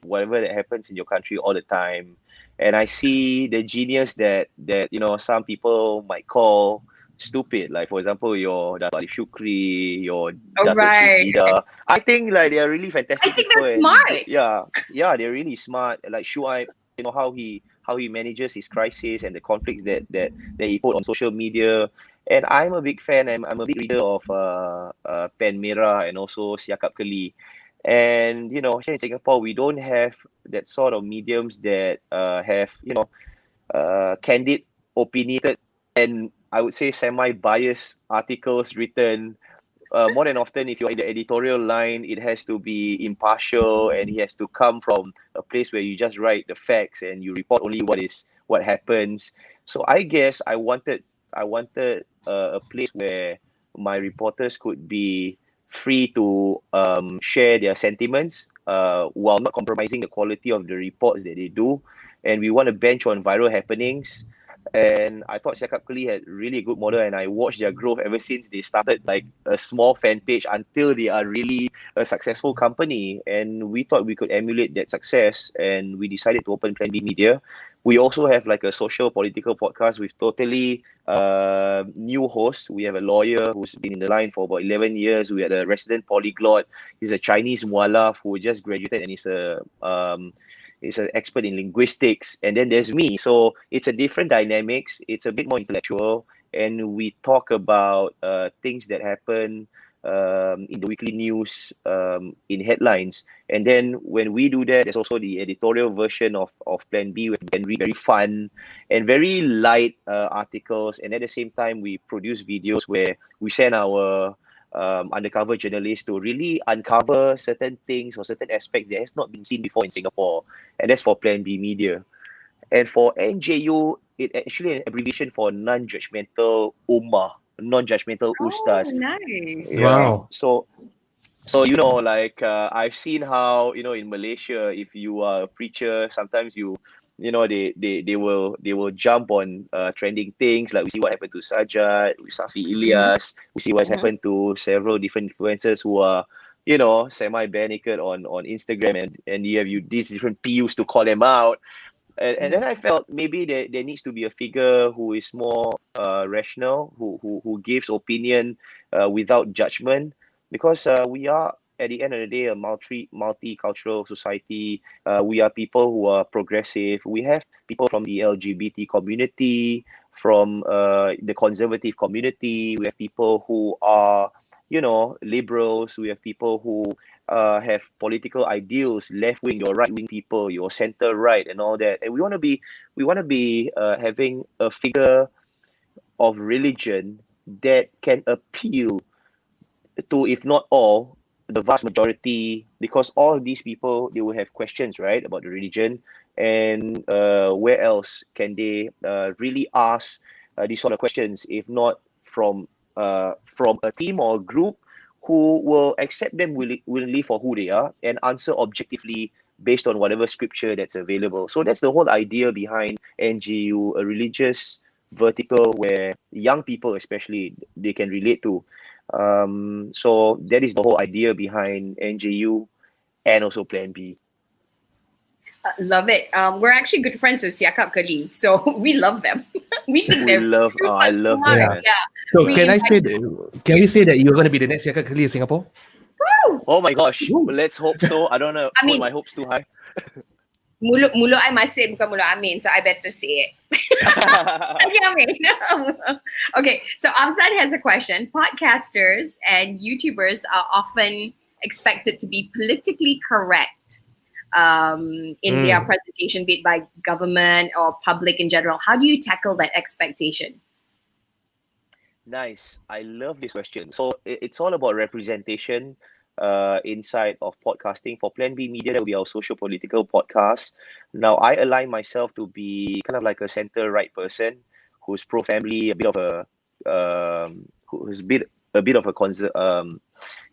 whatever that happens in your country all the time, and I see the genius that some people might call stupid. Like for example, your Dato' Shukri, your Dato' Srida. I think they are really fantastic. I think they're smart. Yeah, they're really smart. Like Shuaib, how he manages his crisis and the conflicts that he put on social media. And I'm a big fan. I'm a big reader of Pen Merah and also Siakap Keli. And here in Singapore, we don't have that sort of mediums that have candid, opinionated, and I would say, semi-biased articles written. More than often, if you're in the editorial line, it has to be impartial, and it has to come from a place where you just write the facts and you report only what happens. So I guess I wanted a place where my reporters could be free to share their sentiments while not compromising the quality of the reports that they do. And we want to bench on viral happenings. And I thought Siakap Keli had really a good model, and I watched their growth ever since they started like a small fan page until they are really a successful company. And we thought we could emulate that success, and we decided to open Plan B Media. We also have like a social political podcast with totally new hosts. We have a lawyer who's been in the line for about 11 years. We had a resident polyglot. He's a Chinese mualaf who just graduated and is an expert in linguistics. And then there's me. So it's a different dynamics. It's a bit more intellectual. And we talk about things that happen in the weekly news, in headlines. And then when we do that, there's also the editorial version of Plan B, where we can read very fun and very light articles. And at the same time, we produce videos where we send our undercover journalists to really uncover certain things or certain aspects that has not been seen before in Singapore. And that's for Plan B Media. And for NJU, it actually an abbreviation for non-judgmental ummah, non-judgmental ustaz. Nice. Yeah. Wow. So like I've seen how, in Malaysia, if you are a preacher, sometimes they will jump on trending things. Like we see what happened to Sajad, with Safi Ilyas. We see what's happened to several different influencers who are, semi-bare naked on Instagram, and you have these different PUs to call them out. And then I felt maybe there needs to be a figure who is more rational, who gives opinion without judgment, because we are, at the end of the day, a multicultural society. We are people who are progressive. We have people from the LGBT community, from the conservative community. We have people who are, liberals. We have people who have political ideals, left wing, your right wing people, your center right, and all that. And we want to be having a figure of religion that can appeal to, if not all, the vast majority, because all these people, they will have questions, right, about the religion. And where else can they really ask these sort of questions, if not from a team or a group who will accept them willingly for who they are and answer objectively based on whatever scripture that's available. So that's the whole idea behind NGU, a religious vertical where young people especially, they can relate to. So that is the whole idea behind NJU and also Plan B. Love it. We're actually good friends with Siakap Keli, so we love them. we think they're super I love smart. them. Yeah. So can we say that you're going to be the next Siakap Keli in Singapore? Woo! Oh my gosh, let's hope so. I don't know. Put my hopes too high. Mulut I masih bukan mulut Amin, so I better say it. Okay, so Afzan has a question. Podcasters and YouTubers are often expected to be politically correct in their presentation, be it by government or public in general. How do you tackle that expectation? Nice. I love this question. So it's all about representation inside of podcasting. For Plan B Media, that will be our social political podcast. Now, I align myself to be kind of like a center-right person who's pro-family, a bit of a who's a bit of a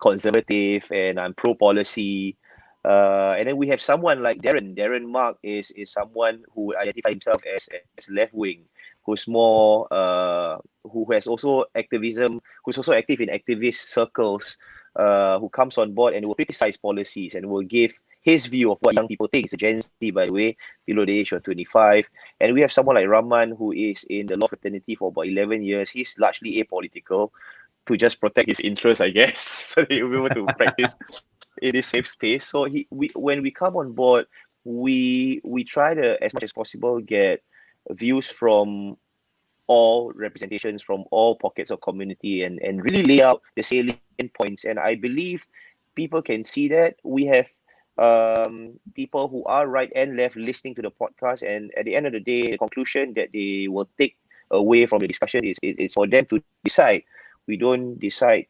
conservative, and I'm pro-policy. And then we have someone like Darren. Darren Mark is someone who identifies himself as left-wing, who's more who has also activism, who's also active in activist circles, who comes on board and will criticize policies and will give his view of what young people think. It's a Gen Z, by the way, below the age of 25. And we have someone like Rahman, who is in the law fraternity for about 11 years. He's largely apolitical to just protect his interests, I guess, so that he'll be able to practice in this safe space. So when we come on board, we try to, as much as possible, get views from all representations, from all pockets of community, and really lay out the salient points. And I believe people can see that. We have people who are right and left listening to the podcast, and at the end of the day, the conclusion that they will take away from the discussion. It's for them to decide. We don't decide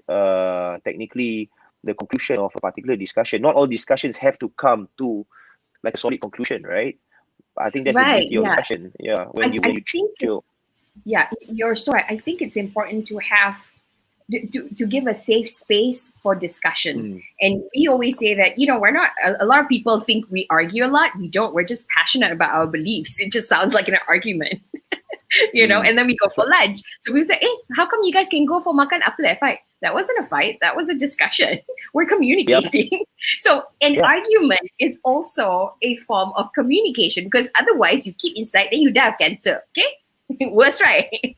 technically the conclusion of a particular discussion. Not all discussions have to come to like a solid conclusion, right? I think that's the beauty of discussion. Yeah, when you chill. Yeah, you're so right. I think it's important to have to give a safe space for discussion. And we always say that, we're not, a lot of people think we argue a lot. We don't. We're just passionate about our beliefs. It just sounds like an argument. And then we go for lunch. So we say, hey, how come you guys can go for makan after that fight? That wasn't a fight. That was a discussion. We're communicating. Yep. So an argument is also a form of communication, because otherwise you keep inside, then you die of cancer. Okay? Worse, right?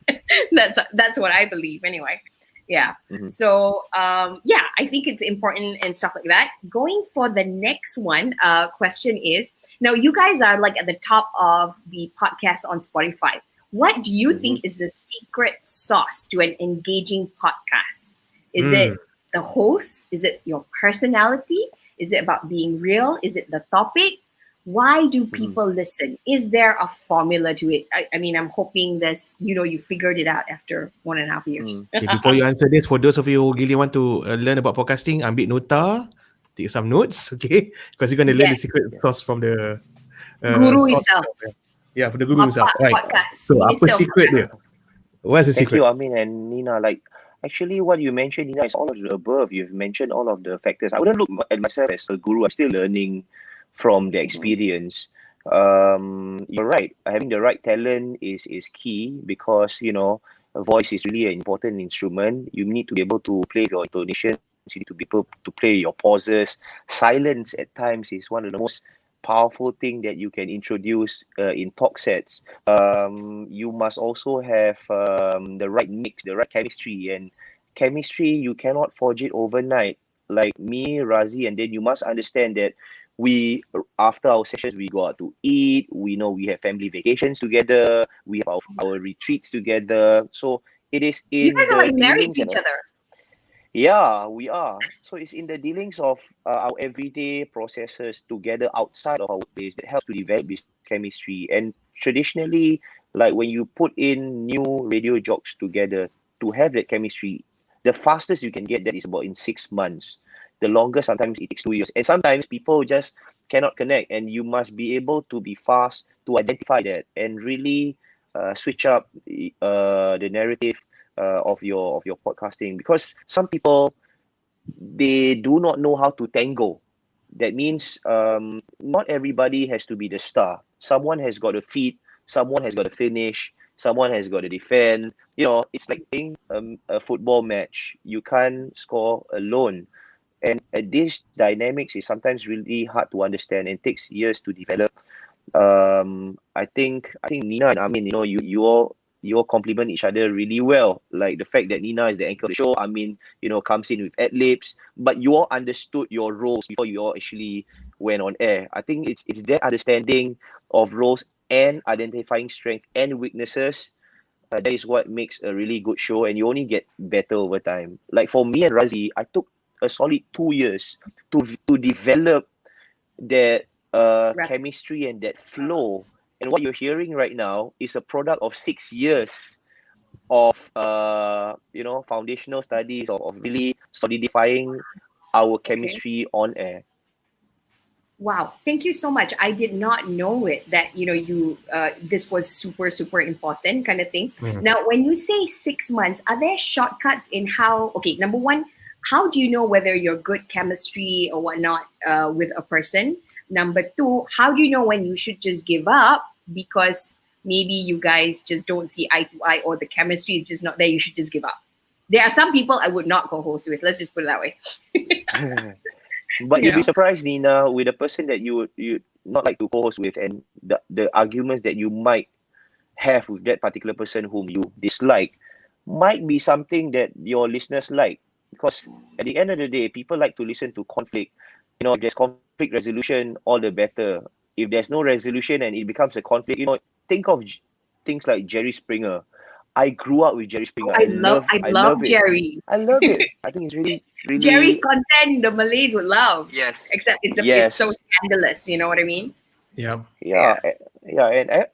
That's what I believe anyway. Yeah. So, I think it's important and stuff like that. Going for the next one, question is, now you guys are like at the top of the podcast on Spotify. What do you think is the secret sauce to an engaging podcast? Is it the host? Is it your personality? Is it about being real? Is it the topic? Why do people listen? Is there a formula to it? I mean, I'm hoping this, you figured it out after 1.5 years. Okay, before you answer this, for those of you who really want to learn about podcasting, ambil nota, take some notes, okay? Because you're going to learn the secret sauce from the guru himself. Yeah, from the guru himself. Right. Podcast. So, apa secret dia? What's the secret? Thank you, Amin and Nina. Actually, what you mentioned, Nina, is all of the above. You've mentioned all of the factors. I wouldn't look at myself as a guru. I'm still learning from the experience. You're right. Having the right talent is key, because, a voice is really an important instrument. You need to be able to play your intonation. You need to be able to play your pauses. Silence at times is one of the most powerful thing that you can introduce in talk sets. You must also have the right mix, the right chemistry. And chemistry, you cannot forge it overnight. Like me, Razi, and then you must understand that after our sessions, we go out to eat. We have family vacations together. We have our retreats together. So it is in you guys are like married to each other. Yeah, we are. So it's in the dealings of our everyday processes together outside of our workplace that helps to develop this chemistry. And traditionally, like when you put in new radio jocks together to have that chemistry, the fastest you can get that is about in 6 months. The longest, sometimes it takes 2 years. And sometimes people just cannot connect, and you must be able to be fast to identify that and really switch up the narrative of your podcasting, because some people, they do not know how to tango. That means not everybody has to be the star. Someone has got to feed, someone has got to finish, someone has got to defend. It's like playing a football match. You can't score alone, and this dynamics is sometimes really hard to understand and takes years to develop. I think Nina and Amin, you all complement each other really well. Like the fact that Nina is the anchor of the show, Amin, comes in with ad-libs, but you all understood your roles before you all actually went on air. I think it's that understanding of roles and identifying strength and weaknesses. That is what makes a really good show, and you only get better over time. Like for me and Razi, I took a solid 2 years to develop that chemistry and that flow. And what you're hearing right now is a product of 6 years of foundational studies of really solidifying our chemistry on air. Wow, thank you so much. I did not know it that you this was super, super important kind of thing. Now, when you say 6 months, are there shortcuts in how? Okay, number one, how do you know whether you're good chemistry or whatnot with a person? Number two, how do you know when you should just give up because maybe you guys just don't see eye to eye, or the chemistry is just not there? You should just give up. There are some people I would not co-host with. Let's just put it that way. But you'd be surprised, Nina, with a person that you not like to co-host with, and the arguments that you might have with that particular person whom you dislike might be something that your listeners like. Because at the end of the day, people like to listen to conflict. If there's conflict resolution, all the better. If there's no resolution and it becomes a conflict, think of things like Jerry Springer. I grew up with Jerry Springer. I love Jerry. I love it. I think it's really, really... Jerry's content, the Malays would love. Yes. Except it's so scandalous, you know what I mean? Yeah.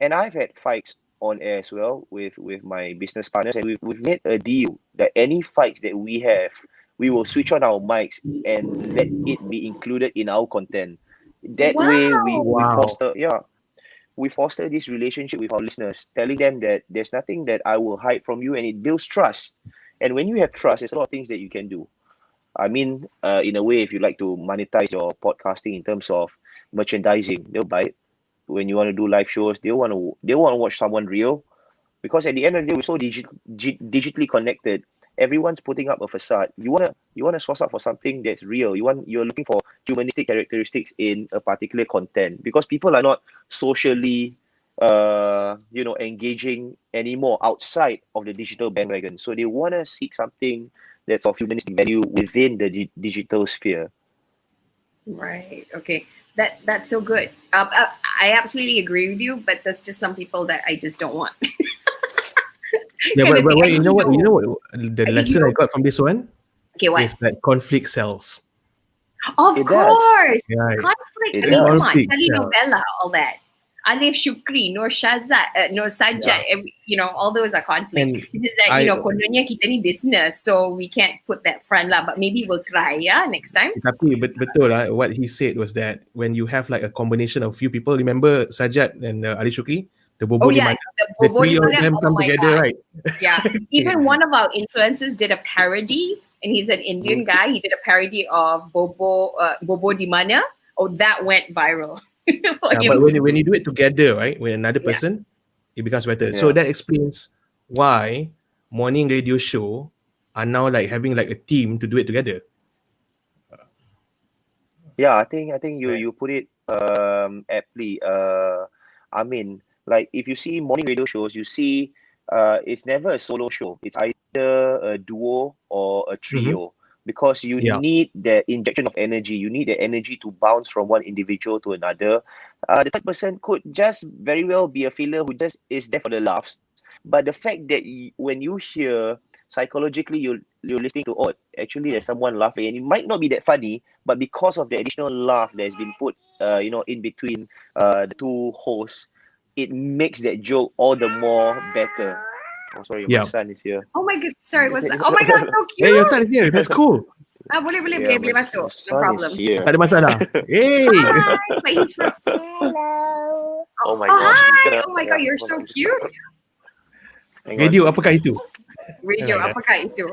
And I've had fights on air as well with my business partners, and we've made a deal that any fights that we have, we will switch on our mics and let it be included in our content. That way, we foster this relationship with our listeners, telling them that there's nothing that I will hide from you, and it builds trust. And when you have trust, there's a lot of things that you can do. I mean, in a way, if you like to monetize your podcasting in terms of merchandising, they'll buy it. When you want to do live shows, they want to watch someone real, because at the end of the day, we're so digitally connected. Everyone's putting up a facade. You wanna source out for something that's real. You're looking for humanistic characteristics in a particular content, because people are not socially engaging anymore outside of the digital bandwagon. So they wanna seek something that's of humanistic value within the digital sphere. Right. Okay. That's so good. I absolutely agree with you, but there's just some people that I just don't want. Yeah, but you know what? The lesson I got from this one is that conflict sells. Of course. Right. Conflict. I mean, come on. Telenovela, all that. Alif Shukri, Nur Shazad, Nur Sajjad, all those are conflict. It's like, kononnya kita ni business, so we can't put that front lah, but maybe we'll try, next time. Tapi betul lah, what he said was that when you have like a combination of few people, remember Sajjad and Ali Shukri? The Bobo di Mana. The three of them come together, right? Yeah. Even one of our influencers did a parody, and he's an Indian guy. He did a parody of Bobo di Mana. Oh, that went viral. But when you do it together, right, with another person, it becomes better. So that explains why morning radio show are now like having like a team to do it together. Yeah, I think you put it aptly. I mean, like if you see morning radio shows, you see it's never a solo show. It's either a duo or a trio. Because you need the injection of energy. You need the energy to bounce from one individual to another. The third person could just very well be a filler who just is there for the laughs. But the fact that when you hear, psychologically, you're listening to, actually there's someone laughing, and it might not be that funny, but because of the additional laugh that has been put, in between the two hosts, it makes that joke all the more better. Oh, sorry, my son is here. Oh my god, sorry, what's that? Oh my god, so cute. Hey, your son is here. That's cool. Boleh masuk. No problem. Tak ada masalah. Hey. Hi, but he's from... Hello. Oh my gosh. Hi. Oh my god, you're so cute. Radio, apakah itu? Radio, apakah itu?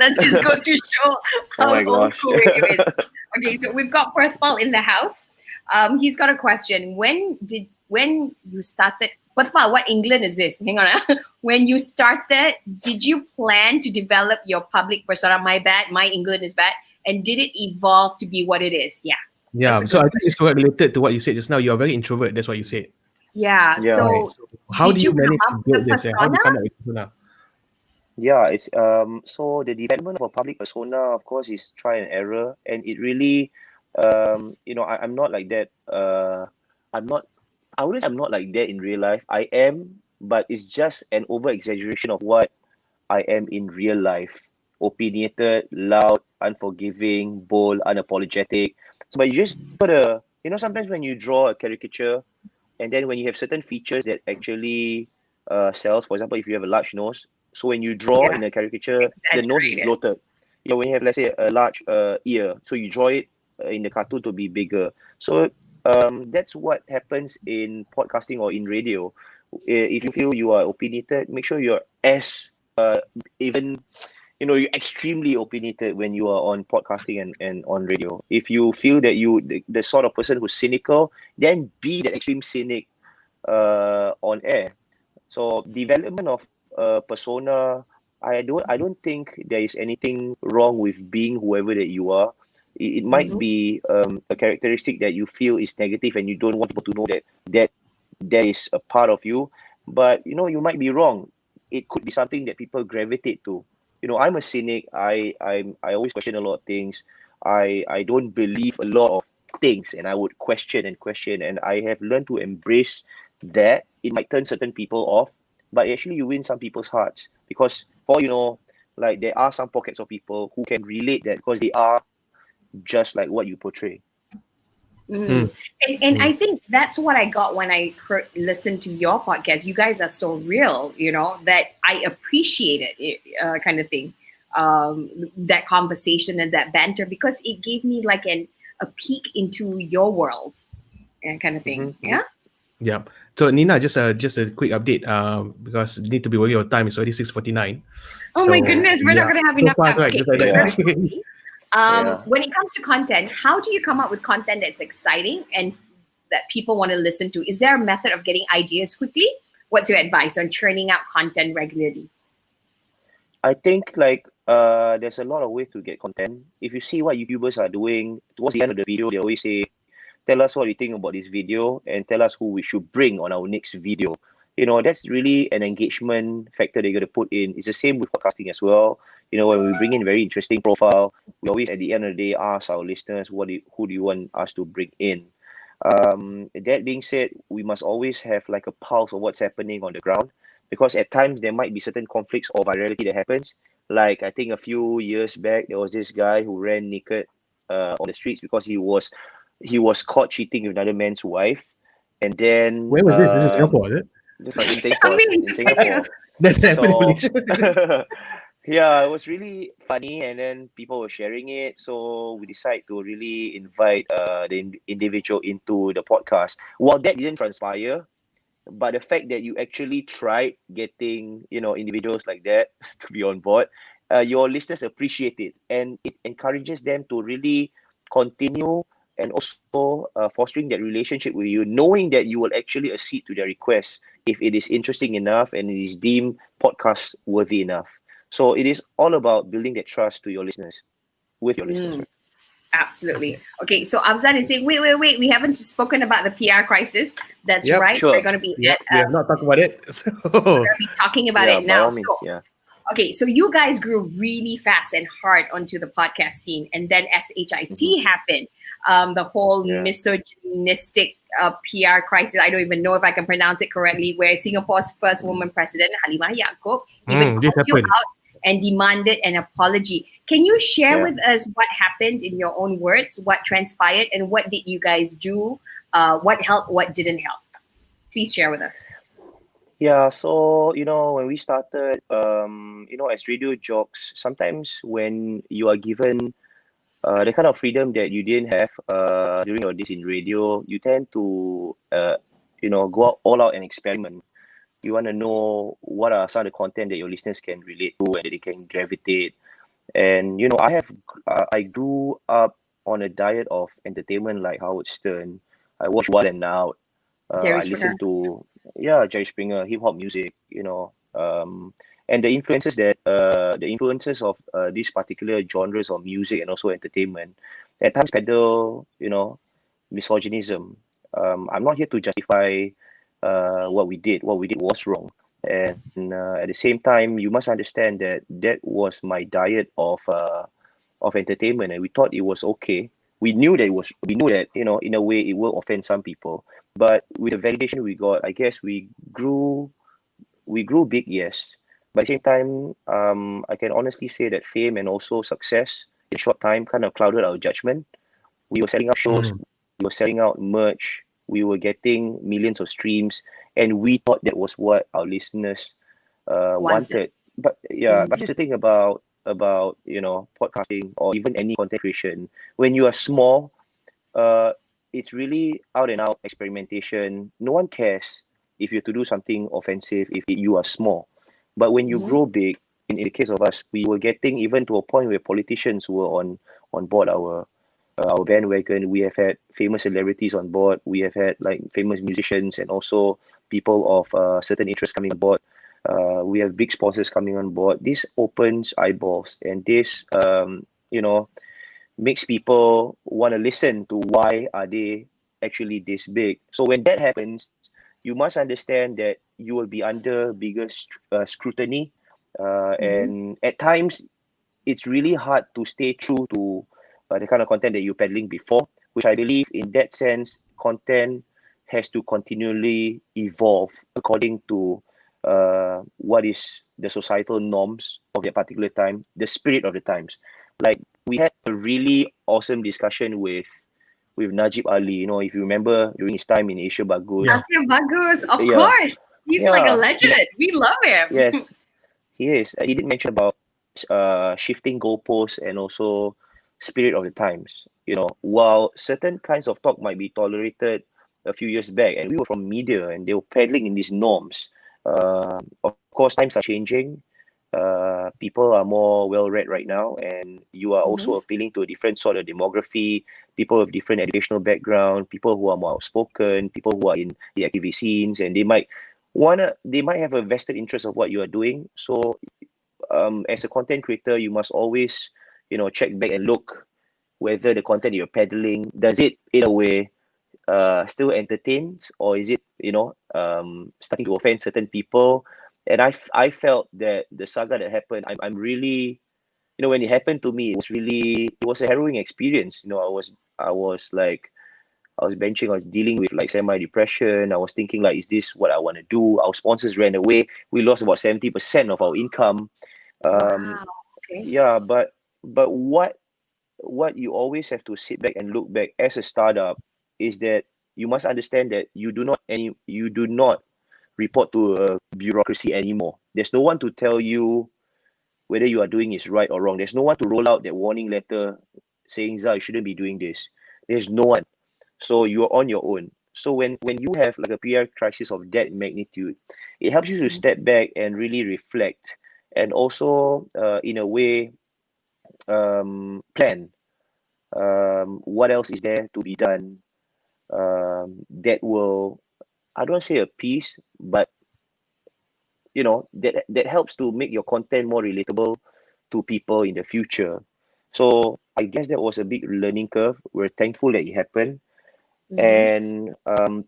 That just goes to show how old school radio is. Okay, so we've got Perthpal in the house. He's got a question. When you started... Perthpal, what England is this? Hang on. When you started, did you plan to develop your public persona? My bad. My England is bad. And did it evolve to be what it is? Yeah. Yeah. So I think it's quite related to what you said just now. You're very introvert. That's what you said. Yeah. So how do you manage to build this? How do you come up with persona? Yeah, it's so the development of a public persona, of course, is try and error, and it really, I'm not like that. I wouldn't say I'm not like that in real life. I am, but it's just an over-exaggeration of what I am in real life. Opinionated, loud, unforgiving, bold, unapologetic. But you just gotta, sometimes when you draw a caricature, and then when you have certain features that actually sells, for example, if you have a large nose, so when you draw in a caricature, the nose is bloated. When you have, let's say, a large ear, so you draw it in the cartoon to be bigger. So that's what happens in podcasting or in radio. If you feel you are opinionated, make sure you're as you're extremely opinionated when you are on podcasting and on radio. If you feel that the sort of person who's cynical, then be the extreme cynic on air. So development of persona, I don't think there is anything wrong with being whoever that you are. It might be a characteristic that you feel is negative and you don't want people to know that is a part of you. But, you might be wrong. It could be something that people gravitate to. I'm a cynic. I always question a lot of things. I don't believe a lot of things, and I would question, and I have learned to embrace that. It might turn certain people off, but actually you win some people's hearts, because like there are some pockets of people who can relate that because they are just like what you portray. And I think that's what I got when I listened to your podcast. You guys are so real, that I appreciate it, kind of thing. That conversation and that banter, because it gave me like a peek into your world, kind of thing. Yeah. Yeah. So Nina, just a quick update. Because you need to be working your time. It's already 6:49. Oh my goodness, we're not going to have enough time. Right, Okay. When it comes to content, how do you come up with content that's exciting and that people want to listen to? Is there a method of getting ideas quickly? What's your advice on churning out content regularly? I think there's a lot of ways to get content. If you see what YouTubers are doing, towards the end of the video, they always say, tell us what you think about this video and tell us who we should bring on our next video. That's really an engagement factor they're going to put in. It's the same with podcasting as well. When we bring in very interesting profile, we always at the end of the day ask our listeners, who do you want us to bring in? That being said, we must always have like a pulse of what's happening on the ground, because at times there might be certain conflicts or virality that happens. Like I think a few years back, there was this guy who ran naked on the streets because he was caught cheating with another man's wife. And then where was this? This is Singapore, is it? Just like in Singapore. That's happening. Yeah, it was really funny, and then people were sharing it. So we decided to really invite the individual into the podcast. Well, that didn't transpire, but the fact that you actually tried getting individuals like that to be on board, your listeners appreciate it, and it encourages them to really continue and also fostering that relationship with you, knowing that you will actually accede to their requests if it is interesting enough and it is deemed podcast worthy enough. So it is all about building that trust to your listeners, with your listeners. Absolutely. Okay, so Afzan is saying, wait, we haven't spoken about the PR crisis. That's right. Sure. We're going to be we have not talked about it. So. We're going to be talking about it now. Okay, so you guys grew really fast and hard onto the podcast scene, and then SHIT happened. The whole misogynistic PR crisis. I don't even know if I can pronounce it correctly, where Singapore's first woman president, Halimah Yacob, even called you out and demanded an apology. Can you share with us what happened in your own words, what transpired, and what did you guys do? What helped, what didn't help? Please share with us. Yeah, so, when we started, as radio jocks, sometimes when you are given the kind of freedom that you didn't have during your days in radio, you tend to, go out, all out and experiment. You want to know what are some of the content that your listeners can relate to and that they can gravitate. And, I grew up on a diet of entertainment like Howard Stern. I watched Wild and Out. I listened to, Jerry Springer, hip hop music, and the influences of these particular genres of music and also entertainment at times peddle, misogynism. I'm not here to justify what we did. What we did was wrong, and at the same time, you must understand that was my diet of entertainment, and we thought it was okay. We knew that in a way it will offend some people, but with the validation we got, I guess we grew big, yes. But at the same time, I can honestly say that fame and also success in a short time kind of clouded our judgment. We were selling out shows, we were selling out merch, we were getting millions of streams, and we thought that was what our listeners wanted. But but here's the thing about podcasting or even any content creation. When you are small, it's really out and out experimentation. No one cares if you have to do something offensive if you are small. But when you grow big, in the case of us, we were getting even to a point where politicians were on board our bandwagon. We have had famous celebrities on board. We have had like famous musicians and also people of certain interests coming on board. We have big sponsors coming on board. This opens eyeballs, and this makes people want to listen to why are they actually this big. So when that happens, you must understand that you will be under bigger scrutiny, and at times it's really hard to stay true to the kind of content that you're peddling before, which I believe in that sense, content has to continually evolve according to what is the societal norms of that particular time, the spirit of the times. Like we had a really awesome discussion with with Najib Ali. You know, if you remember during his time in Asia Bagus. Asia Bagus, of Yeah. course. He's like a legend. We love him. Yes, he is. He did mention about shifting goalposts and also spirit of the times. You know, while certain kinds of talk might be tolerated a few years back, and we were from media and they were peddling in these norms. Of course, times are changing. People are more well-read right now, and you are also appealing to a different sort of demography, people with different educational background, people who are more outspoken, people who are in the activist scenes, and they might have a vested interest of what you are doing. So as a content creator, you must always, check back and look whether the content you're peddling, does it in a way still entertains, or is it starting to offend certain people? And I felt that the saga that happened, I'm really, when it happened to me, it was a harrowing experience. I was benching, I was dealing with like semi-depression. I was thinking like, is this what I want to do? Our sponsors ran away. We lost about 70% of our income. Wow. Okay. Yeah, but what you always have to sit back and look back as a startup is that you must understand that you do not report to a bureaucracy anymore. There's no one to tell you whether you are doing is right or wrong. There's no one to roll out that warning letter saying, Dzar, you shouldn't be doing this. There's no one. So you're on your own. So when you have like a PR crisis of that magnitude, it helps you to step back and really reflect, and also in a way plan what else is there to be done that will, I don't want to say appease, but that helps to make your content more relatable to people in the future. So I guess that was a big learning curve. We're thankful that it happened. And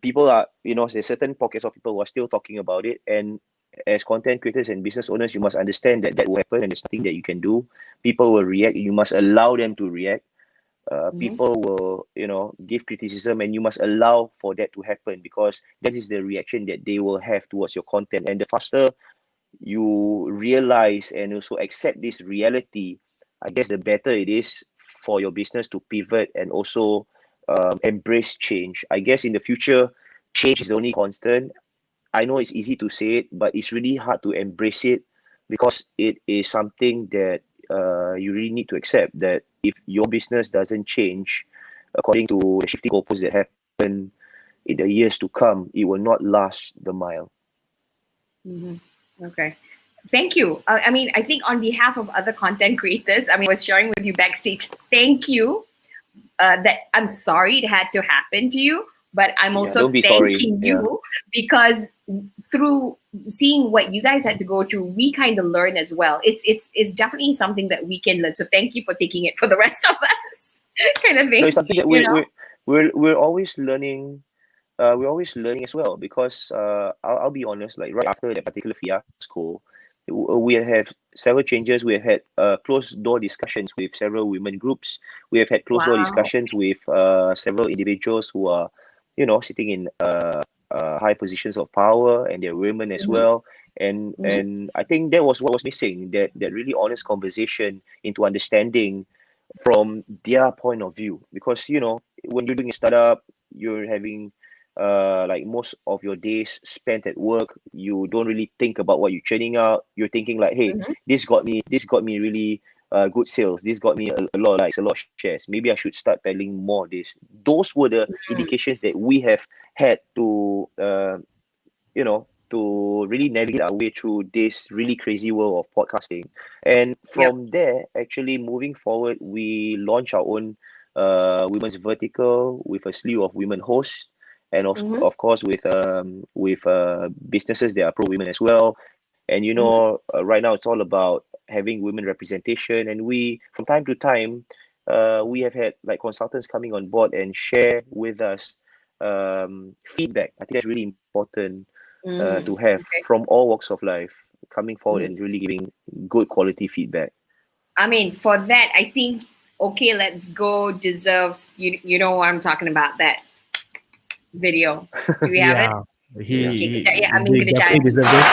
people are, there's certain pockets of people who are still talking about it. And as content creators and business owners, you must understand that will happen, and there's nothing that you can do. People will react. You must allow them to react. People will, give criticism, and you must allow for that to happen, because that is the reaction that they will have towards your content. And the faster you realize and also accept this reality, I guess the better it is for your business to pivot and also embrace change. I guess in the future, change is the only constant. I know it's easy to say it, but it's really hard to embrace it, because it is something that you really need to accept, that if your business doesn't change according to the shifting goalposts that happen in the years to come, it will not last the mile. Okay. Thank you. I think on behalf of other content creators, I was sharing with you backstage, thank you. That I'm sorry it had to happen to you, but I'm also thanking you, because through seeing what you guys had to go through, we kind of learn as well. It's definitely something that we can learn. So thank you for taking it for the rest of us, kind of thing. No, it's something that we're always learning. We're always learning as well, because I'll be honest, like right after that particular fiasco, we have several changes. We have had closed door discussions with several women groups. We have had closed door discussions with several individuals who are, sitting in high positions of power, and they're women as well. And I think that was what was missing, that really honest conversation into understanding from their point of view. Because, when you're doing a startup, you're having like most of your days spent at work. You don't really think about what you're churning out. You're thinking like, hey, this got me really good sales. This got me a lot of likes, a lot of shares. Maybe I should start peddling more of this. Those were the indications that we have had to, to really navigate our way through this really crazy world of podcasting. And from there, actually moving forward, we launched our own women's vertical with a slew of women hosts, and of course with businesses that are pro women as well. And right now it's all about having women representation, and we from time to time we have had like consultants coming on board and share with us feedback. I think that's really important to have from all walks of life coming forward and really giving good quality feedback. For that, I think Okay Let's Go deserves, you know what I'm talking about, that video. Do we have it? He definitely deserves it.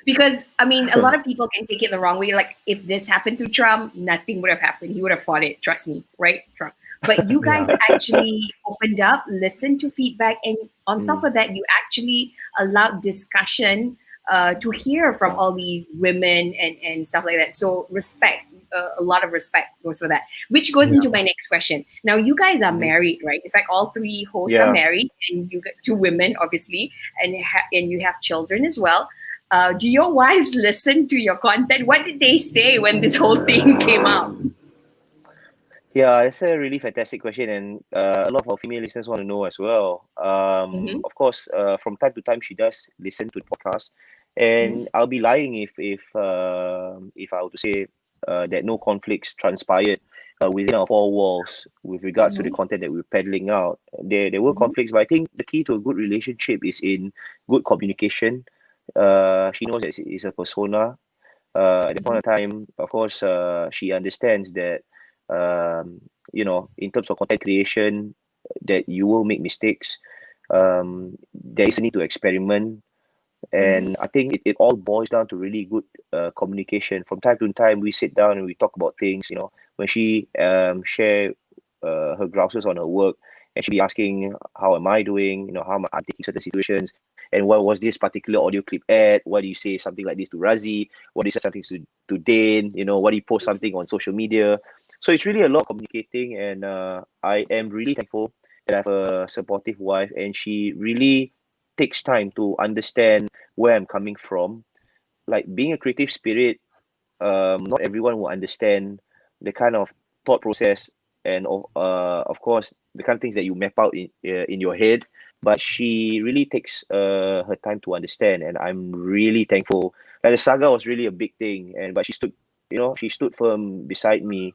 Because I mean, a lot of people can take it the wrong way. Like if this happened to Trump, nothing would have happened. He would have fought it. Trust me, right, Trump? But you guys actually opened up, listened to feedback, and on top of that, you actually allowed discussion to hear from all these women and stuff like that. So respect, a lot of respect goes for that. Which goes into my next question. Now you guys are married, right? In fact, all three hosts are married, and you got two women, obviously, and you have children as well. Do your wives listen to your content? What did they say when this whole thing came out? Yeah, it's a really fantastic question, and a lot of our female listeners want to know as well. Of course, from time to time, she does listen to the podcast, and I'll be lying if I were to say that no conflicts transpired within our four walls with regards to the content that we're peddling out. There were conflicts, but I think the key to a good relationship is in good communication. She knows that it's a persona. At the point of time, of course, she understands that in terms of content creation, that you will make mistakes. There is a need to experiment, and I think it all boils down to really good communication. From time to time, we sit down and we talk about things. When she share her grouses on her work, and she be asking, how am I doing? How am I taking certain situations? And what was this particular audio clip at? Why do you say something like this to Razi? What do you say something to Dane? Why do you post something on social media? So it's really a lot of communicating, and I am really thankful that I have a supportive wife, and she really takes time to understand where I'm coming from. Like being a creative spirit, not everyone will understand the kind of thought process and of course the kind of things that you map out in your head. But she really takes her time to understand, and I'm really thankful. Like the saga was really a big thing, but she stood firm beside me.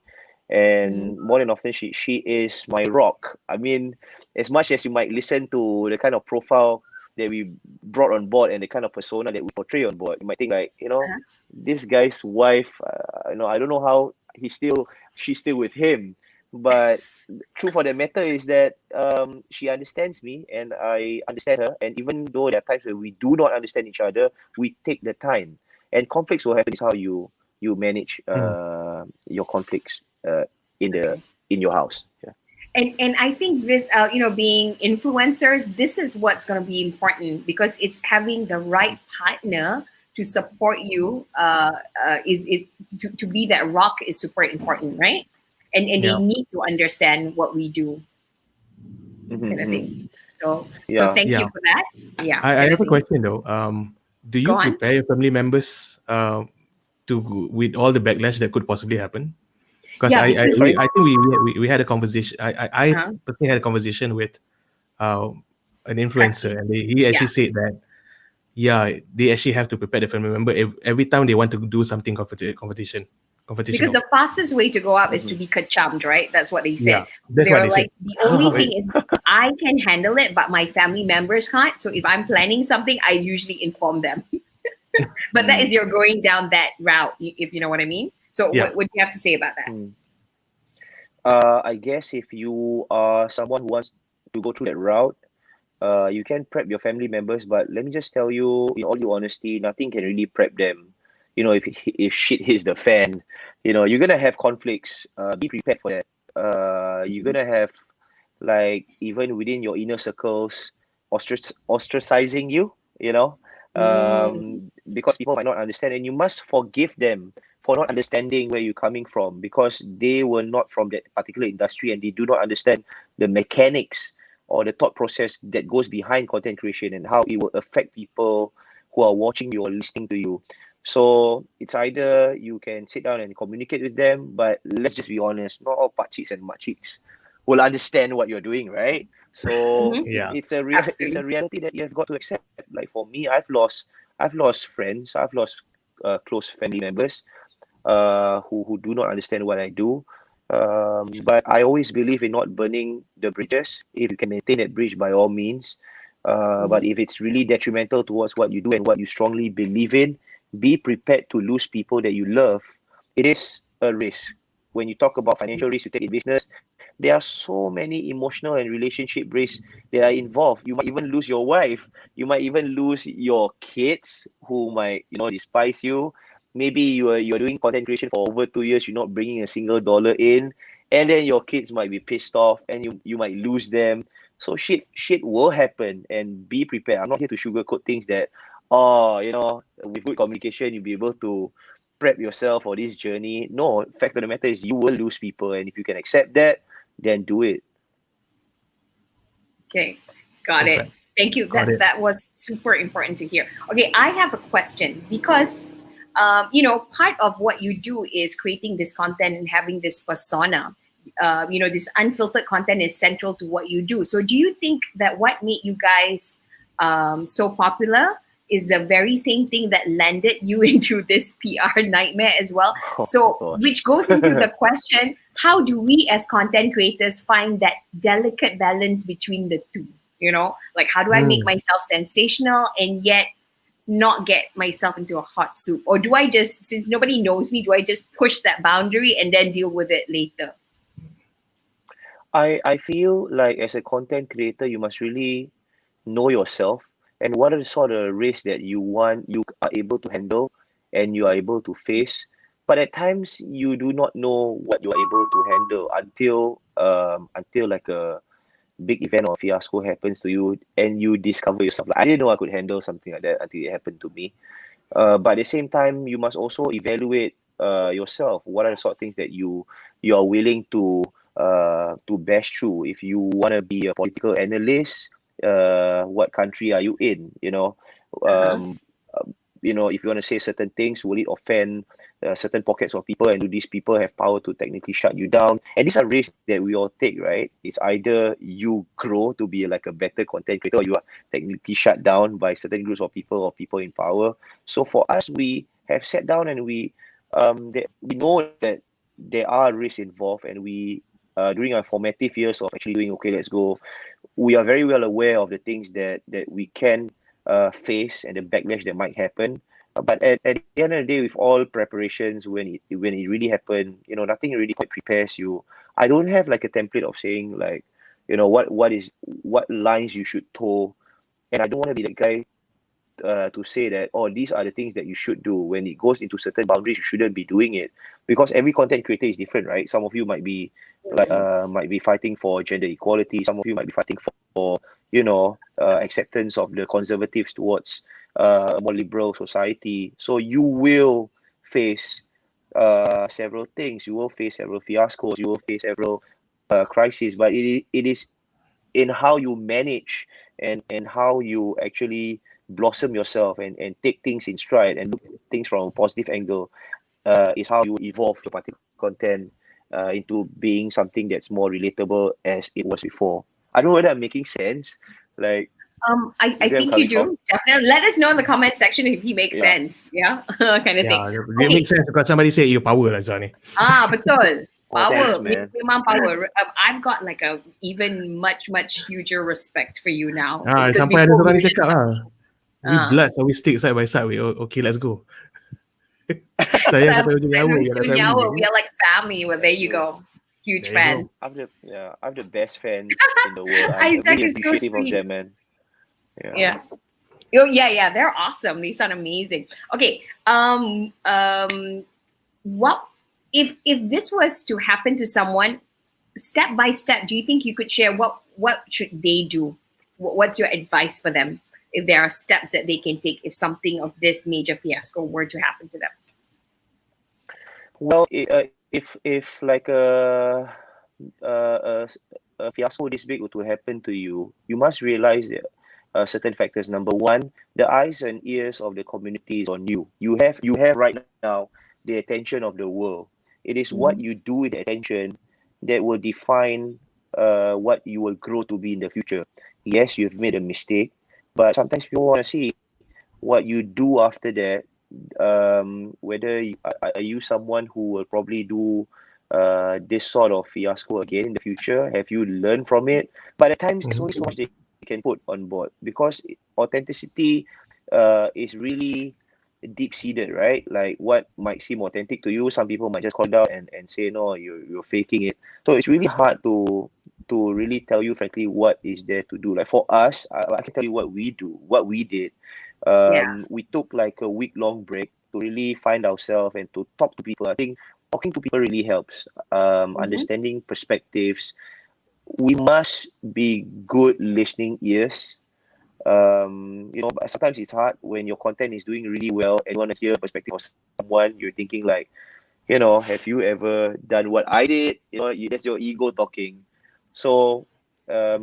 And more than often, she is my rock. I mean, as much as you might listen to the kind of profile that we brought on board and the kind of persona that we portray on board, you might think like, this guy's wife, I don't know how she's still with him. But truth of the matter is that she understands me and I understand her. And even though there are times where we do not understand each other, we take the time. And conflicts will happen. Is how you manage your conflicts in your house. Yeah. And I think this, being influencers, this is what's going to be important, because it's having the right partner to support you. To be that rock is super important, right? And they need to understand what we do. Kind of thing. So thank you for that. Yeah. I have a question though. Do you prepare your family members with all the backlash that could possibly happen? Because I think we had a conversation. I personally had a conversation with an influencer, and he actually said that they actually have to prepare the family member every time they want to do something competition. Because the fastest way to go up is to be kachammed, right? That's what they said. That's what they said. The only thing is I can handle it, but my family members can't. So if I'm planning something, I usually inform them. But that is you're going down that route, if you know what I mean. So what do you have to say about that? I guess if you are someone who wants to go through that route, you can prep your family members, but let me just tell you, in all your honesty, nothing can really prep them. If shit hits the fan, you're gonna have conflicts. Be prepared for that. You're gonna have, like, even within your inner circles, ostracizing you. Because people might not understand, and you must forgive them for not understanding where you're coming from, because they were not from that particular industry and they do not understand the mechanics or the thought process that goes behind content creation and how it will affect people who are watching you or listening to you. So it's either you can sit down and communicate with them, but let's just be honest, not all pakciks and makciks will understand what you're doing, right? So it's a reality that you have got to accept. Like for me, I've lost friends, I've lost close family members who do not understand what I do. But I always believe in not burning the bridges. If you can maintain that bridge, by all means. But if it's really detrimental towards what you do and what you strongly believe in, be prepared to lose people that you love. It is a risk. When you talk about financial risk, you take in business, there are so many emotional and relationship risks that are involved. You might even lose your wife. You might even lose your kids who might, despise you. Maybe you're doing content creation for over 2 years. You're not bringing a single dollar in, and then your kids might be pissed off, and you might lose them. So shit will happen, and be prepared. I'm not here to sugarcoat things that, with good communication, you'll be able to prep yourself for this journey. No, fact of the matter is you will lose people, and if you can accept that, then do it. Okay, got it. Thank you. That was super important to hear. Okay, I have a question because, part of what you do is creating this content and having this persona. This unfiltered content is central to what you do. So do you think that what made you guys so popular is the very same thing that landed you into this PR nightmare as well? Which goes into the question, how do we as content creators find that delicate balance between the two? Like, how do I make myself sensational and yet not get myself into a hot soup? Or do I just, since nobody knows me, do I just push that boundary and then deal with it later? I feel like as a content creator, you must really know yourself and what are the sort of risks that you are able to handle and you are able to face. But at times you do not know what you are able to handle until like a big event or fiasco happens to you and you discover yourself. Like, I didn't know I could handle something like that until it happened to me. But at the same time, you must also evaluate yourself. What are the sort of things that you are willing to bash through? If you want to be a political analyst, what country are you in? If you want to say certain things, will it offend certain pockets of people, and do these people have power to technically shut you down? And these are risks that we all take, right? It's either you grow to be like a better content creator, or you are technically shut down by certain groups of people or people in power. So for us, we have sat down and we know that there are risks involved, and we during our formative years of actually doing Okay Let's Go, we are very well aware of the things that we can face and the backlash that might happen. But at the end of the day, with all preparations, when it really happened, nothing really quite prepares you. I don't have like a template of saying like, what lines you should toe, and I don't want to be the guy to say that, these are the things that you should do. When it goes into certain boundaries, you shouldn't be doing it, because every content creator is different, right? Some of you might be fighting for gender equality. Some of you might be fighting for acceptance of the conservatives towards a more liberal society. So you will face several things. You will face several fiascos. You will face several crises. But it is in how you manage and how you actually blossom yourself and take things in stride and look at things from a positive angle is how you evolve your particular content into being something that's more relatable as it was before. I don't know whether I'm making sense. Like, I think you do. Definitely. Let us know in the comment section if he makes sense. Yeah, kind of thing. It makes sense because somebody say you power lah, Zani. Betul. Power, thanks, memang power. I've got like a even much huger respect for you now. Sampai ada orang cakap we blood, so we stick side by side. Okay, let's go. Saya sampai ujung nyawa. We are like family. Well, there you go. Huge fan. I'm the best fan in the world. I'm really appreciative of them, man. Yeah. Yeah. They're awesome. They sound amazing. Okay. What if this was to happen to someone, step by step? Do you think you could share what should they do? What's your advice for them if there are steps that they can take if something of this major fiasco were to happen to them? Well, if like a fiasco this big were to happen to you, you must realize that certain factors. Number one, the eyes and ears of the community is on you. You have right now the attention of the world. It is what you do with the attention that will define what you will grow to be in the future. Yes, you've made a mistake, but sometimes people want to see what you do after that. Whether are you someone who will probably do this sort of fiasco again in the future? Have you learned from it? But at times, there's only so much they can put on board, because authenticity is really deep-seated, right? Like what might seem authentic to you, some people might just call it out and say, no, you're faking it. So it's really hard to really tell you, frankly, what is there to do. Like for us, I can tell you what we do, what we did. We took like a week-long break to really find ourselves and to talk to people. I think talking to people really helps. Understanding perspectives. We must be good listening ears. But sometimes it's hard when your content is doing really well and you want to hear a perspective of someone. You're thinking like, have you ever done what I did? That's your ego talking. So at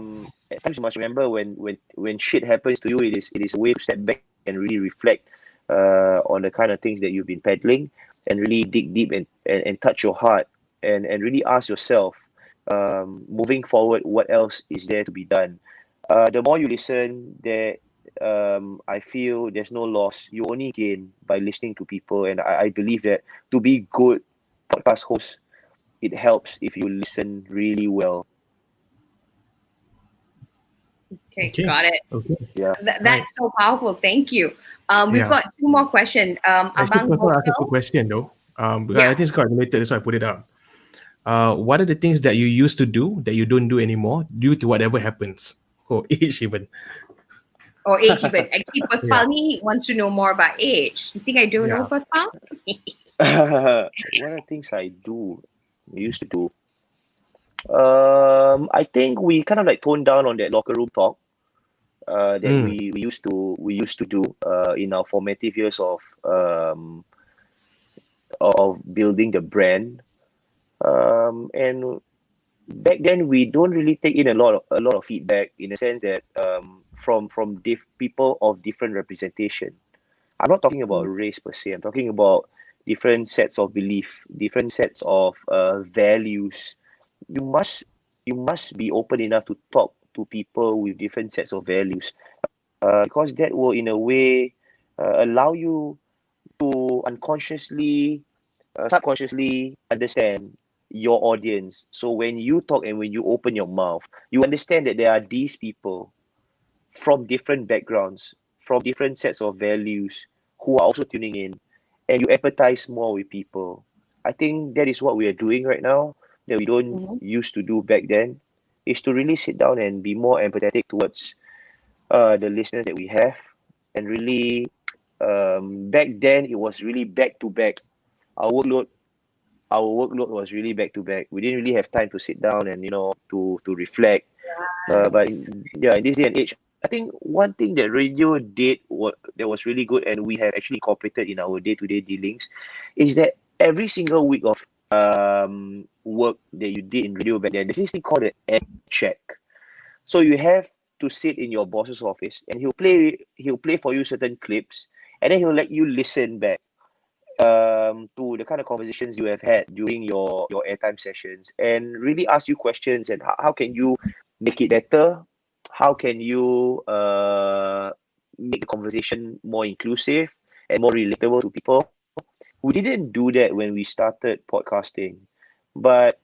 times you must remember when shit happens to you, it is a way to step back and really reflect on the kind of things that you've been peddling, and really dig deep and touch your heart and really ask yourself, moving forward, what else is there to be done? The more you listen, I feel there's no loss. You only gain by listening to people, and I believe that to be good podcast hosts, it helps if you listen really well. Okay, got it. Okay. Yeah. That's so powerful. Thank you. We've got two more questions. Actually, Abang I have a Vocal. quick question though. I think it's quite related, that's why I put it up. What are the things that you used to do that you don't do anymore due to whatever happens? Or age even. Or age even. Actually, Perthpal ni wants to know more about age. You think I don't know Perthpal? What are things I used to do? I think we kind of like toned down on that locker room talk that we used to do in our formative years of building the brand. And back then we don't really take in a lot of feedback, in a sense that from people of different representation. I'm not talking about race per se. I'm talking about different sets of belief, different sets of values. You must be open enough to talk to people with different sets of values, because that will in a way allow you to unconsciously, subconsciously understand your audience. So when you talk and when you open your mouth, you understand that there are these people from different backgrounds, from different sets of values, who are also tuning in, and you empathize more with people. I think that is what we are doing right now, that we don't used to do back then, is to really sit down and be more empathetic towards the listeners that we have. And really, back then it was really back to back. Our workload was really back to back. We didn't really have time to sit down and to reflect. But in this day and age, I think one thing that radio did that was really good, and we have actually incorporated in our day-to-day dealings, is that every single week of work that you did in radio back then, there's this thing called an ad check. So you have to sit in your boss's office, and he'll play for you certain clips, and then he'll let you listen back to the kind of conversations you have had during your airtime sessions, and really ask you questions and how can you make it better? How can you make the conversation more inclusive and more relatable to people? We didn't do that when we started podcasting. But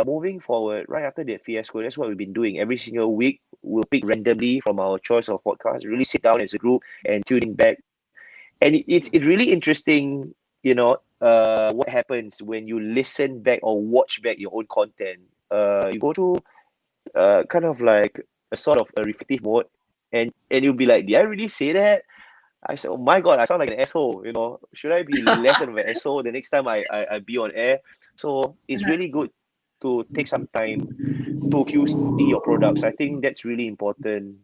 moving forward, right after that fiasco, that's what we've been doing. Every single week, we'll pick randomly from our choice of podcasts, really sit down as a group and tuning back. And it's really interesting, what happens when you listen back or watch back your own content. You go through kind of like a sort of a reflective mode, and you'll be like, did I really say that? I said, oh my god, I sound like an asshole. Should I be less of an asshole the next time I be on air? So it's really good to take some time to QC your products. I think that's really important.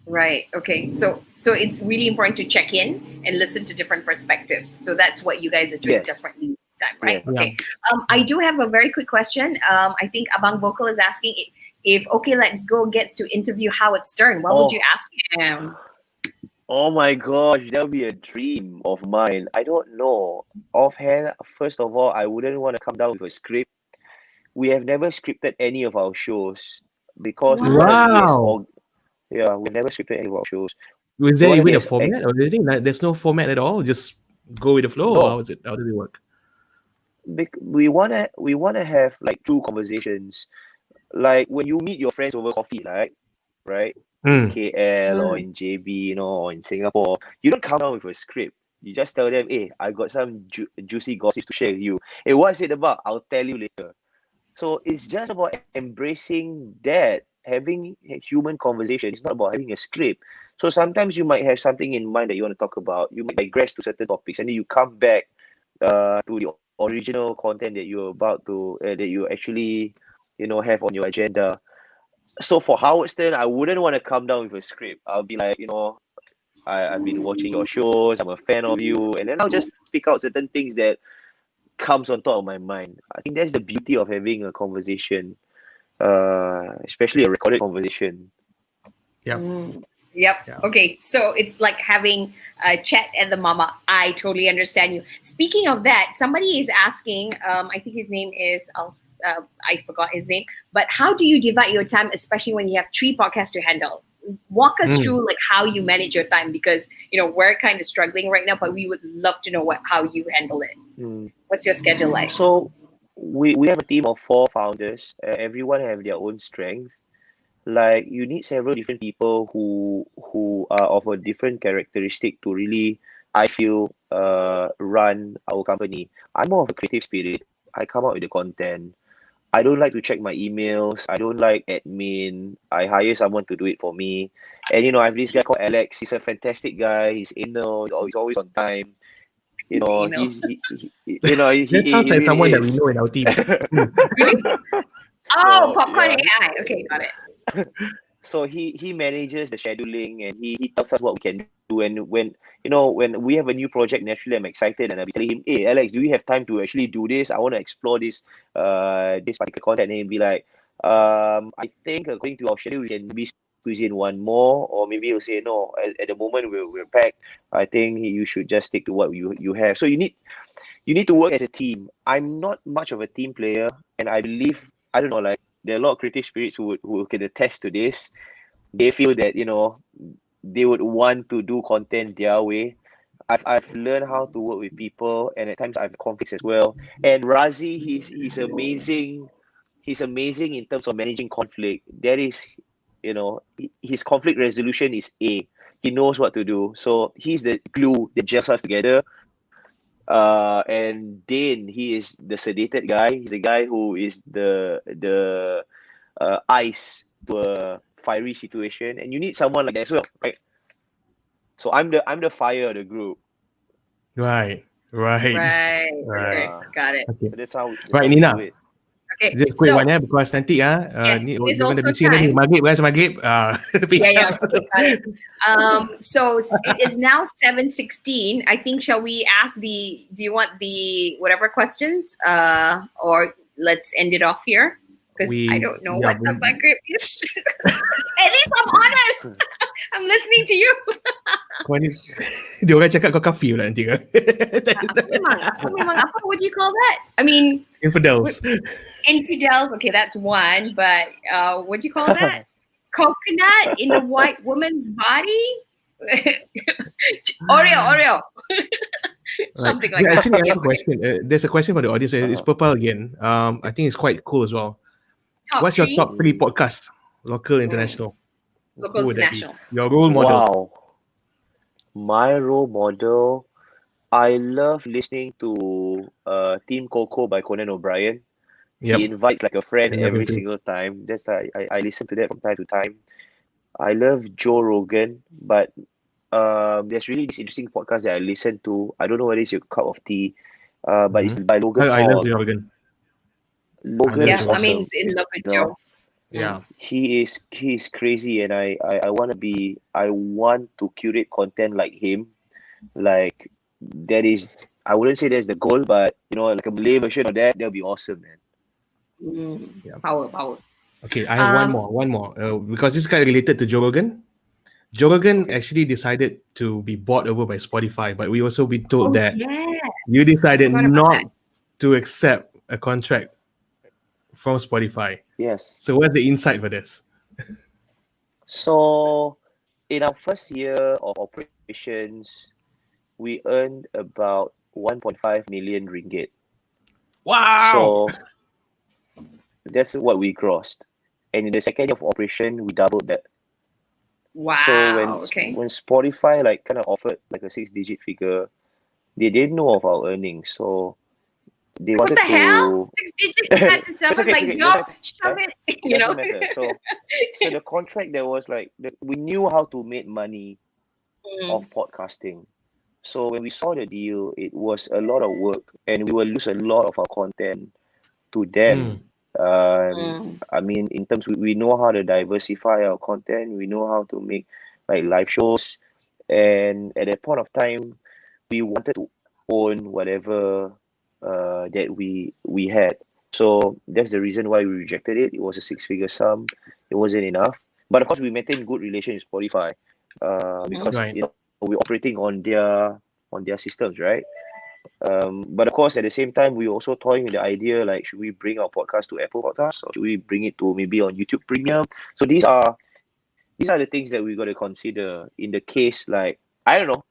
Right. Okay. So it's really important to check in and listen to different perspectives. So that's what you guys are doing differently this time, right? Yeah. Okay. I do have a very quick question. I think Abang Vocal is asking if Okay Let's Go gets to interview Howard Stern, what would you ask him? Oh my gosh, that would be a dream of mine. I don't know. Offhand, first of all, I wouldn't want to come down with a script. We have never scripted any of our shows because we never scripted any of our shows. Was there even a format or anything? Like, there's no format at all. Just go with the flow. No. Or how is it? How does it work? We wanna have like true conversations, like when you meet your friends over coffee, right? Mm. KL or in JB, or in Singapore, you don't come down with a script. You just tell them, hey, I got some juicy gossip to share with you. Hey, what's it about? I'll tell you later. So it's just about embracing that, having a human conversation. It's not about having a script. So sometimes you might have something in mind that you want to talk about. You might digress to certain topics, and then you come back to the original content that you're about to, that you actually, have on your agenda. So for Howard Stern, I wouldn't want to come down with a script. I'll be like, I've been watching your shows. I'm a fan of you, and then I'll just pick out certain things that comes on top of my mind. I think that's the beauty of having a conversation, especially a recorded conversation. Yeah. Yep. Yeah. Okay. So it's like having a chat at the mama. I totally understand you. Speaking of that, somebody is asking, I think his name is, I forgot his name, but how do you divide your time, especially when you have 3 podcasts to handle? Walk us through like how you manage your time, because, we're kind of struggling right now, but we would love to know how you handle it. What's your schedule like? So we have a team of 4 founders. Everyone have their own strength. Like, you need several different people who are of a different characteristic to really, I feel, run our company. I'm more of a creative spirit. I come out with the content. I don't like to check my emails. I don't like admin. I hire someone to do it for me. And I have this guy called Alex. He's a fantastic guy. He's anal. He's always on time. He sounds really like someone that we know in our team. Popcorn AI. Okay, got it. So he manages the scheduling, and he tells us what we can do. And when we have a new project, naturally I'm excited, and I'll be telling him, hey Alex, do you have time to actually do this? I want to explore this particular content. And he'll be like, I think according to our schedule we can maybe squeeze in one more, or maybe he'll say no, at the moment we're packed. I think you should just stick to what you have. So you need to work as a team. I'm not much of a team player, and I believe, I don't know, like, there are a lot of creative spirits who can attest to this. They feel that, they would want to do content their way. I've learned how to work with people, and at times I have conflicts as well. And Razi, he's amazing. He's amazing in terms of managing conflict. That is, his conflict resolution is A. He knows what to do. So he's the glue that gels us together. And Dane, he is the sedated guy. He's the guy who is the ice to a fiery situation, and you need someone like that as well, right? So I'm the fire of the group. Right. Got it. Okay. So that's how. Right, Nina. Do it. Okay. Just quick one, because nanti yes, ni there's jangan also dah bising tadi time. maghrib. Yeah. Okay, got it. So it is now 7:16. I think, shall we ask do you want the whatever questions, or let's end it off here? Because I don't know what the maghrib is. At least I'm honest. I'm listening to you. Dia orang cakap kau kafir pula nanti kan? Memang apa would you call that? I mean, Infidels. Infidels, okay, that's one, but what do you call that? Coconut in a white woman's body? Oreo. Something like that. Actually, I have a question. There's a question for the audience. It's Purple again. I think it's quite cool as well. What's your top 3 podcasts? Local, international. Local, international. Your role model. Wow. My role model, I love listening to Team Coco by Conan O'Brien. He invites like a friend every single time. That's like I listen to that from time to time. I love Joe Rogan, but there's really this interesting podcast that I listen to. I don't know whether it's your cup of tea, but it's by Logan Paul. I love Joe Rogan. Logan is awesome. I mean, it's in love with Joe. Yeah, he is crazy, and I want to curate content like him. Like, that is, I wouldn't say that's the goal, but like a Malay version of that'll be awesome, man. Power. Okay, I have one more. Because this is kind of related to Joe Rogan. Joe Rogan actually decided to be bought over by Spotify, but we also been told that you decided not to accept a contract from Spotify. Yes. So what's the insight for this? So in our first year of operations, we earned about 1.5 million ringgit. Wow! So that's what we grossed. And in the second year of operation, we doubled that. Wow. So when Spotify like kind of offered like a 6-digit figure, they didn't know of our earnings, so they What wanted the hell? to. 6 digits had to someone like, okay. yo, shove it. You know? Doesn't matter. So the contract there was like we knew how to make money of podcasting. So when we saw the deal, it was a lot of work, and we will lose a lot of our content to them. I mean, in terms we know how to diversify our content. We know how to make like live shows, and at that point of time, we wanted to own whatever that we had. So that's the reason why we rejected it. It was a 6-figure sum. It wasn't enough. But of course, we maintained good relations with Spotify because you know, we're operating on their systems, right? But of course, at the same time, we also toying with the idea like, should we bring our podcast to Apple Podcasts, or should we bring it to maybe on YouTube Premium? So these are the things that we got to consider in the case, like, I don't know,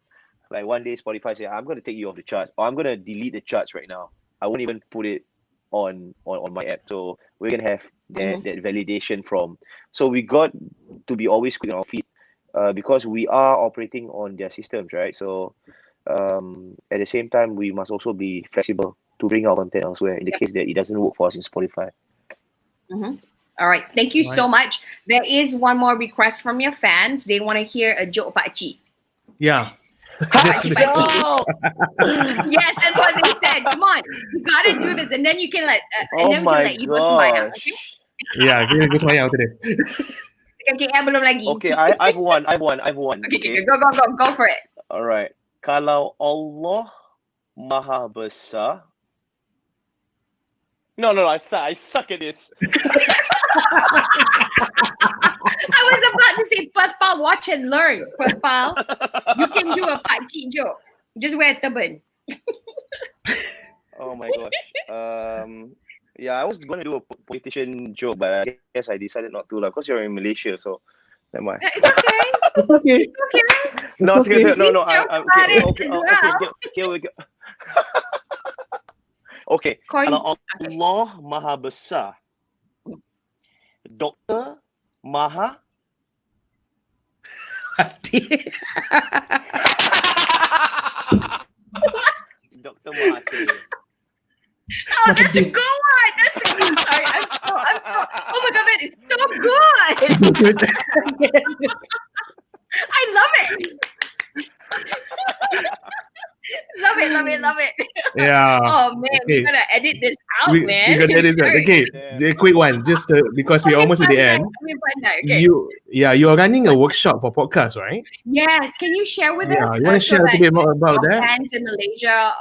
like one day Spotify say, I'm going to take you off the charts, or I'm going to delete the charts right now. I won't even put it on my app. So we're going to have that validation from. So we got to be always quick on our feet because we are operating on their systems, right? So at the same time, we must also be flexible to bring our content elsewhere in the case that it doesn't work for us in Spotify. All right. Thank you so much. There is one more request from your fans. They want to hear a joke Pakcik. Yeah. Pakcik. Yes, that's what they said. Come on, you gotta do this, and then you can let, and then we can let you go sembahyang. Okay? Yeah, kita go sembahyang after this. Okay, belum lagi. Okay, I've won. Okay, go for it. All right. Kalau Allah Maha Besar. No, I suck at this. I was about to say, Patpal, watch and learn. Patpal, you can do a Pakcik joke. Just wear a turban. Oh my gosh. Yeah, I was gonna do a politician joke, but I guess I decided not to, because you're in Malaysia, so never mind. It's okay. It's okay. No, seriously, no. Okay. Here we go. Okay. Kalau Allah Maha Besar, Doktor Maha Doktor Mahathir. Oh, that's a good one. That's a good. Sorry, I'm so. Oh my god, that is so good. I love it. Love it. Yeah. Oh man, we gotta edit this out, man. We gotta edit that. Okay, a quick one, just because we're almost at the end. Okay. You're running a workshop for podcast, right? Yes. Can you share with us? You want to share a little bit more about that? Fans in Malaysia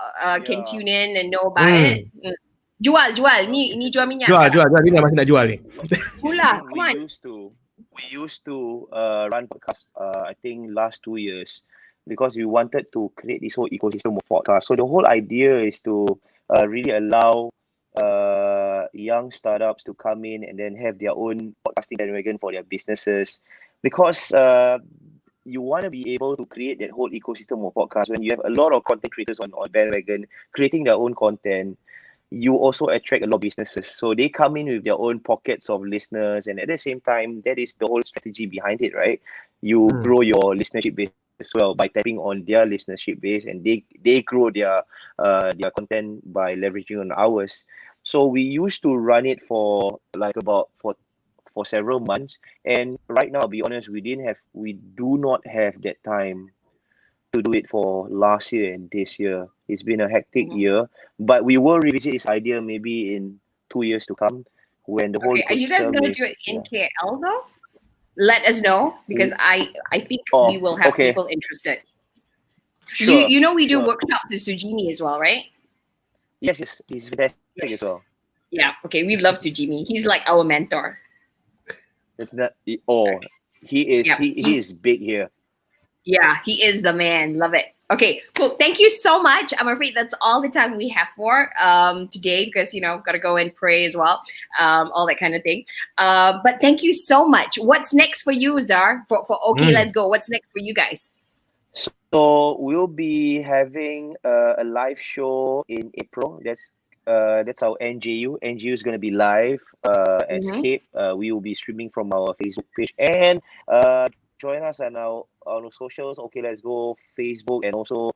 can tune in and know about it. Jual. Ni jual minyak. Jual. Ni dah masih nak jual ni. Pula, come on. We used to run podcast. I think last 2 years, because we wanted to create this whole ecosystem of podcasts. So the whole idea is to really allow young startups to come in and then have their own podcasting bandwagon for their businesses, because you want to be able to create that whole ecosystem of podcasts. When you have a lot of content creators on bandwagon creating their own content, you also attract a lot of businesses. So they come in with their own pockets of listeners, and at the same time, that is the whole strategy behind it, right? You grow your listenership base as well by tapping on their listenership base, and they grow their content by leveraging on ours. So we used to run it for several months, and right now, I'll be honest, we do not have that time to do it for last year and this year. It's been a hectic year, but we will revisit this idea maybe in 2 years to come, when the whole. Are you guys gonna do it in KL though? Let us know, because I think we will have people interested. Sure. You know we do workshops with Sujimi as well, right? Yes, he's fantastic as well. Yeah. Okay, we love Sujimi. He's like our mentor. It's not. He is. Yeah. He is big here. Yeah, he is the man. Love it. Okay, cool. Thank you so much. I'm afraid that's all the time we have for today, because, got to go and pray as well, all that kind of thing. But thank you so much. What's next for you, Dzar? For Let's Go. What's next for you guys? So we'll be having a live show in April. That's our NJU. NJU is going to be live. Escape. We will be streaming from our Facebook page, and join us on our socials. Okay, let's go. Facebook and also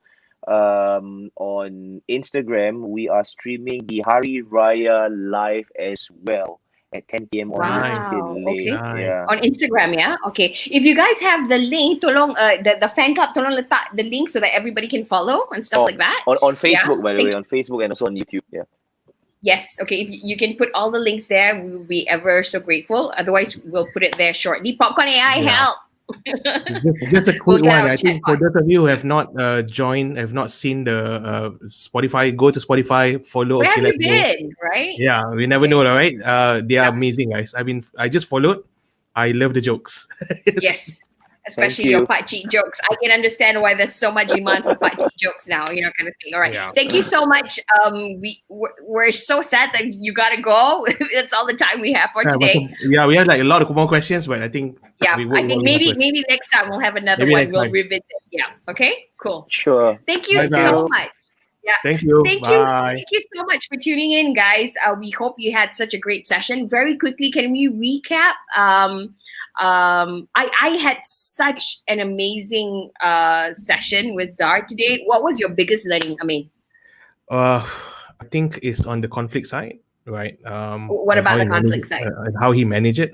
on Instagram. We are streaming the Hari Raya live as well at 10 p.m. on Okay. Yeah. On Instagram, yeah? Okay. If you guys have the link, tolong, the fan club, tolong letak the link so that everybody can follow and stuff like that. On Facebook, by the way, on Facebook and also on YouTube, yeah. Yes, okay. If you can put all the links there, we will be ever so grateful. Otherwise, we'll put it there shortly. Popcorn AI, help! Just a quick We'll get one. our I think for those of you who have not joined, have not seen the Spotify, go to Spotify, follow. Where Okay, have you let's go. been, right? Yeah, we never know, right? They are amazing, guys. I just followed. I love the jokes. Yes. Especially your pakcik jokes. I can understand why there's so much demand for pakcik jokes now, you know, kind of thing. All right. Yeah. Thank you so much. We're so sad that you gotta go. That's all the time we have for today. Yeah, we had like a lot of more questions, but I think I think maybe next time we'll have another one. We'll revisit. Yeah. Okay. Cool. Sure. Thank you so much. Yeah. Thank you. Thank you so much for tuning in, guys. We hope you had such a great session. Very quickly, can we recap? I had such an amazing session with Dzar today. What was your biggest learning? I mean, I think it's on the conflict side, right? What about the conflict side? And how he managed it,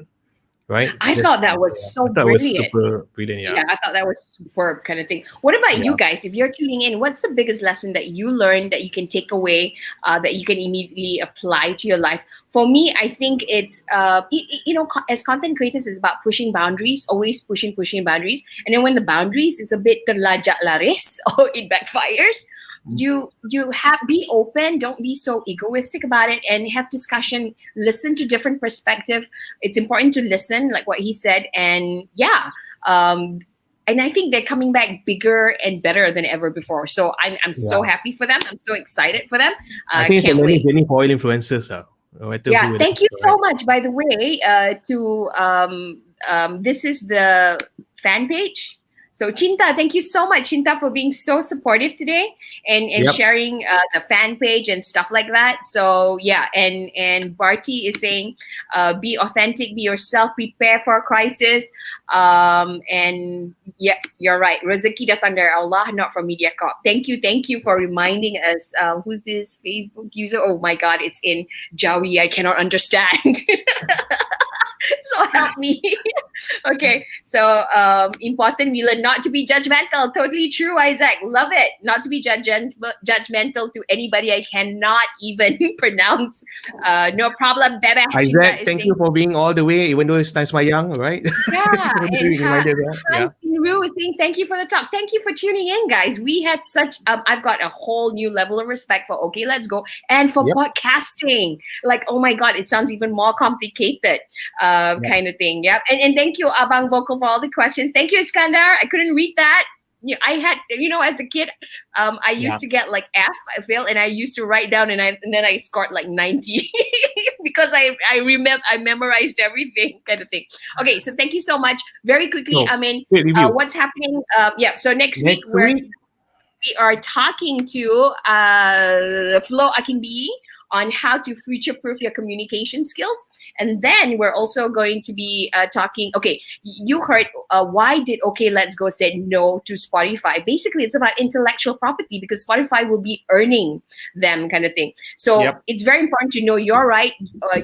right? I thought that was so brilliant. Was super brilliant, yeah. I thought that was superb kind of thing. What about you guys? If you're tuning in, what's the biggest lesson that you learned that you can take away, that you can immediately apply to your life? For me, I think it's, as content creators, it's about pushing boundaries, always pushing boundaries. And then when the boundaries is a bit terlajak laris or it backfires, you have be open, don't be so egoistic about it, and have discussion, listen to different perspective. It's important to listen, like what he said, and and I think they're coming back bigger and better than ever before. So I'm so happy for them. I'm so excited for them. I think it's a learning journey for all influencers. Thank you so much, by the way, this is the fan page. So Chinta, thank you so much, Chinta, for being so supportive today and sharing the fan page and stuff like that. So and Barty is saying, be authentic, be yourself, prepare for a crisis. And you're right. Rezeki datang dari Allah, not from MediaCorp. Thank you for reminding us. Who's this Facebook user? Oh my God, it's in Jawi. I cannot understand. So help me. Okay, so important, we learn not to be judgmental. Totally true, Isaac. Love it. Not to be judgmental to anybody I cannot even pronounce. No problem, Bebe. Isaac, thank you for being all the way, even though it's time young, right? Yeah, and Rue is saying thank you for the talk. Thank you for tuning in, guys. We had such, I've got a whole new level of respect for Okay, Let's Go, and for podcasting. Like, oh my God, it sounds even more complicated. Kind of thing. Yeah. And thank you, Abang Vocal, for all the questions. Thank you, Iskandar. I couldn't read that. I had, as a kid, I used to get like F, I feel, and I used to write down and then I scored like 90 because I memorized everything, kind of thing. Okay, so thank you so much. Very quickly, what's happening? So next week we are talking to Flo Akinbi on how to future-proof your communication skills. And then we're also going to be talking, okay, you heard why did Okay Let's Go said no to Spotify. Basically, it's about intellectual property because Spotify will be earning them, kind of thing. So it's very important to know your right,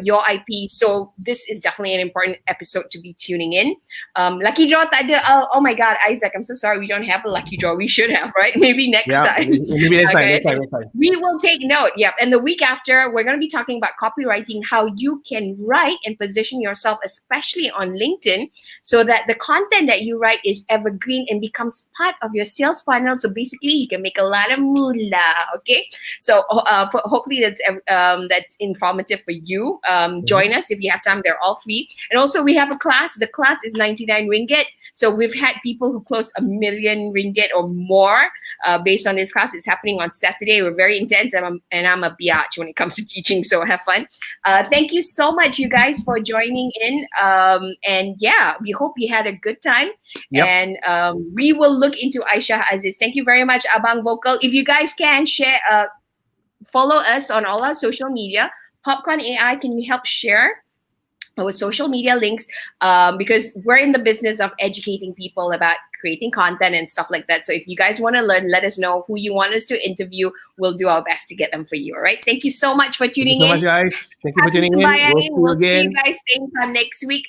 your IP. So this is definitely an important episode to be tuning in. Lucky draw, oh my God, Isaac, I'm so sorry we don't have a lucky draw. We should have, right? Maybe next time. Maybe next time. We will take note. And the week after, we're going to be talking about copywriting, how you can write and position yourself, especially on LinkedIn, so that the content that you write is evergreen and becomes part of your sales funnel. So basically, you can make a lot of moolah. Okay, so hopefully that's informative for you. Join us if you have time. They're all free. And also, we have a class. The class is 99 ringgit. So we've had people who close 1 million ringgit or more based on this class. It's happening on Saturday. We're very intense, and I'm a biatch when it comes to teaching, so have fun. Thank you so much, you guys, for joining in. And we hope you had a good time. And we will look into Aisha Aziz. Thank you very much, Abang Vocal. If you guys can share, follow us on all our social media. Popcorn AI, can you help share our social media links, because we're in the business of educating people about creating content and stuff like that. So if you guys want to learn, let us know who you want us to interview. We'll do our best to get them for you. All right. Thank you so much for tuning in. Thank you so much, guys. Thank you for tuning in. We'll see you guys same time next week.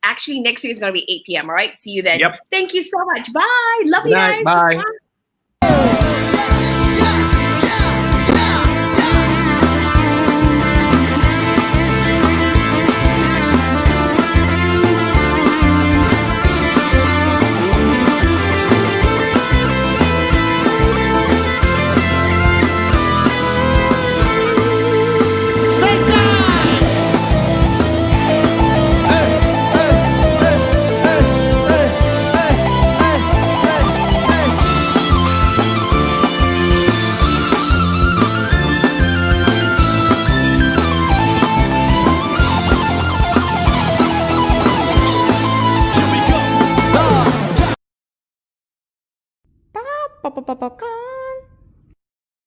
Actually, next week is going to be 8 p.m. All right. See you then. Yep. Thank you so much. Bye. Love you guys. Bye. Pa pa pa pa pa.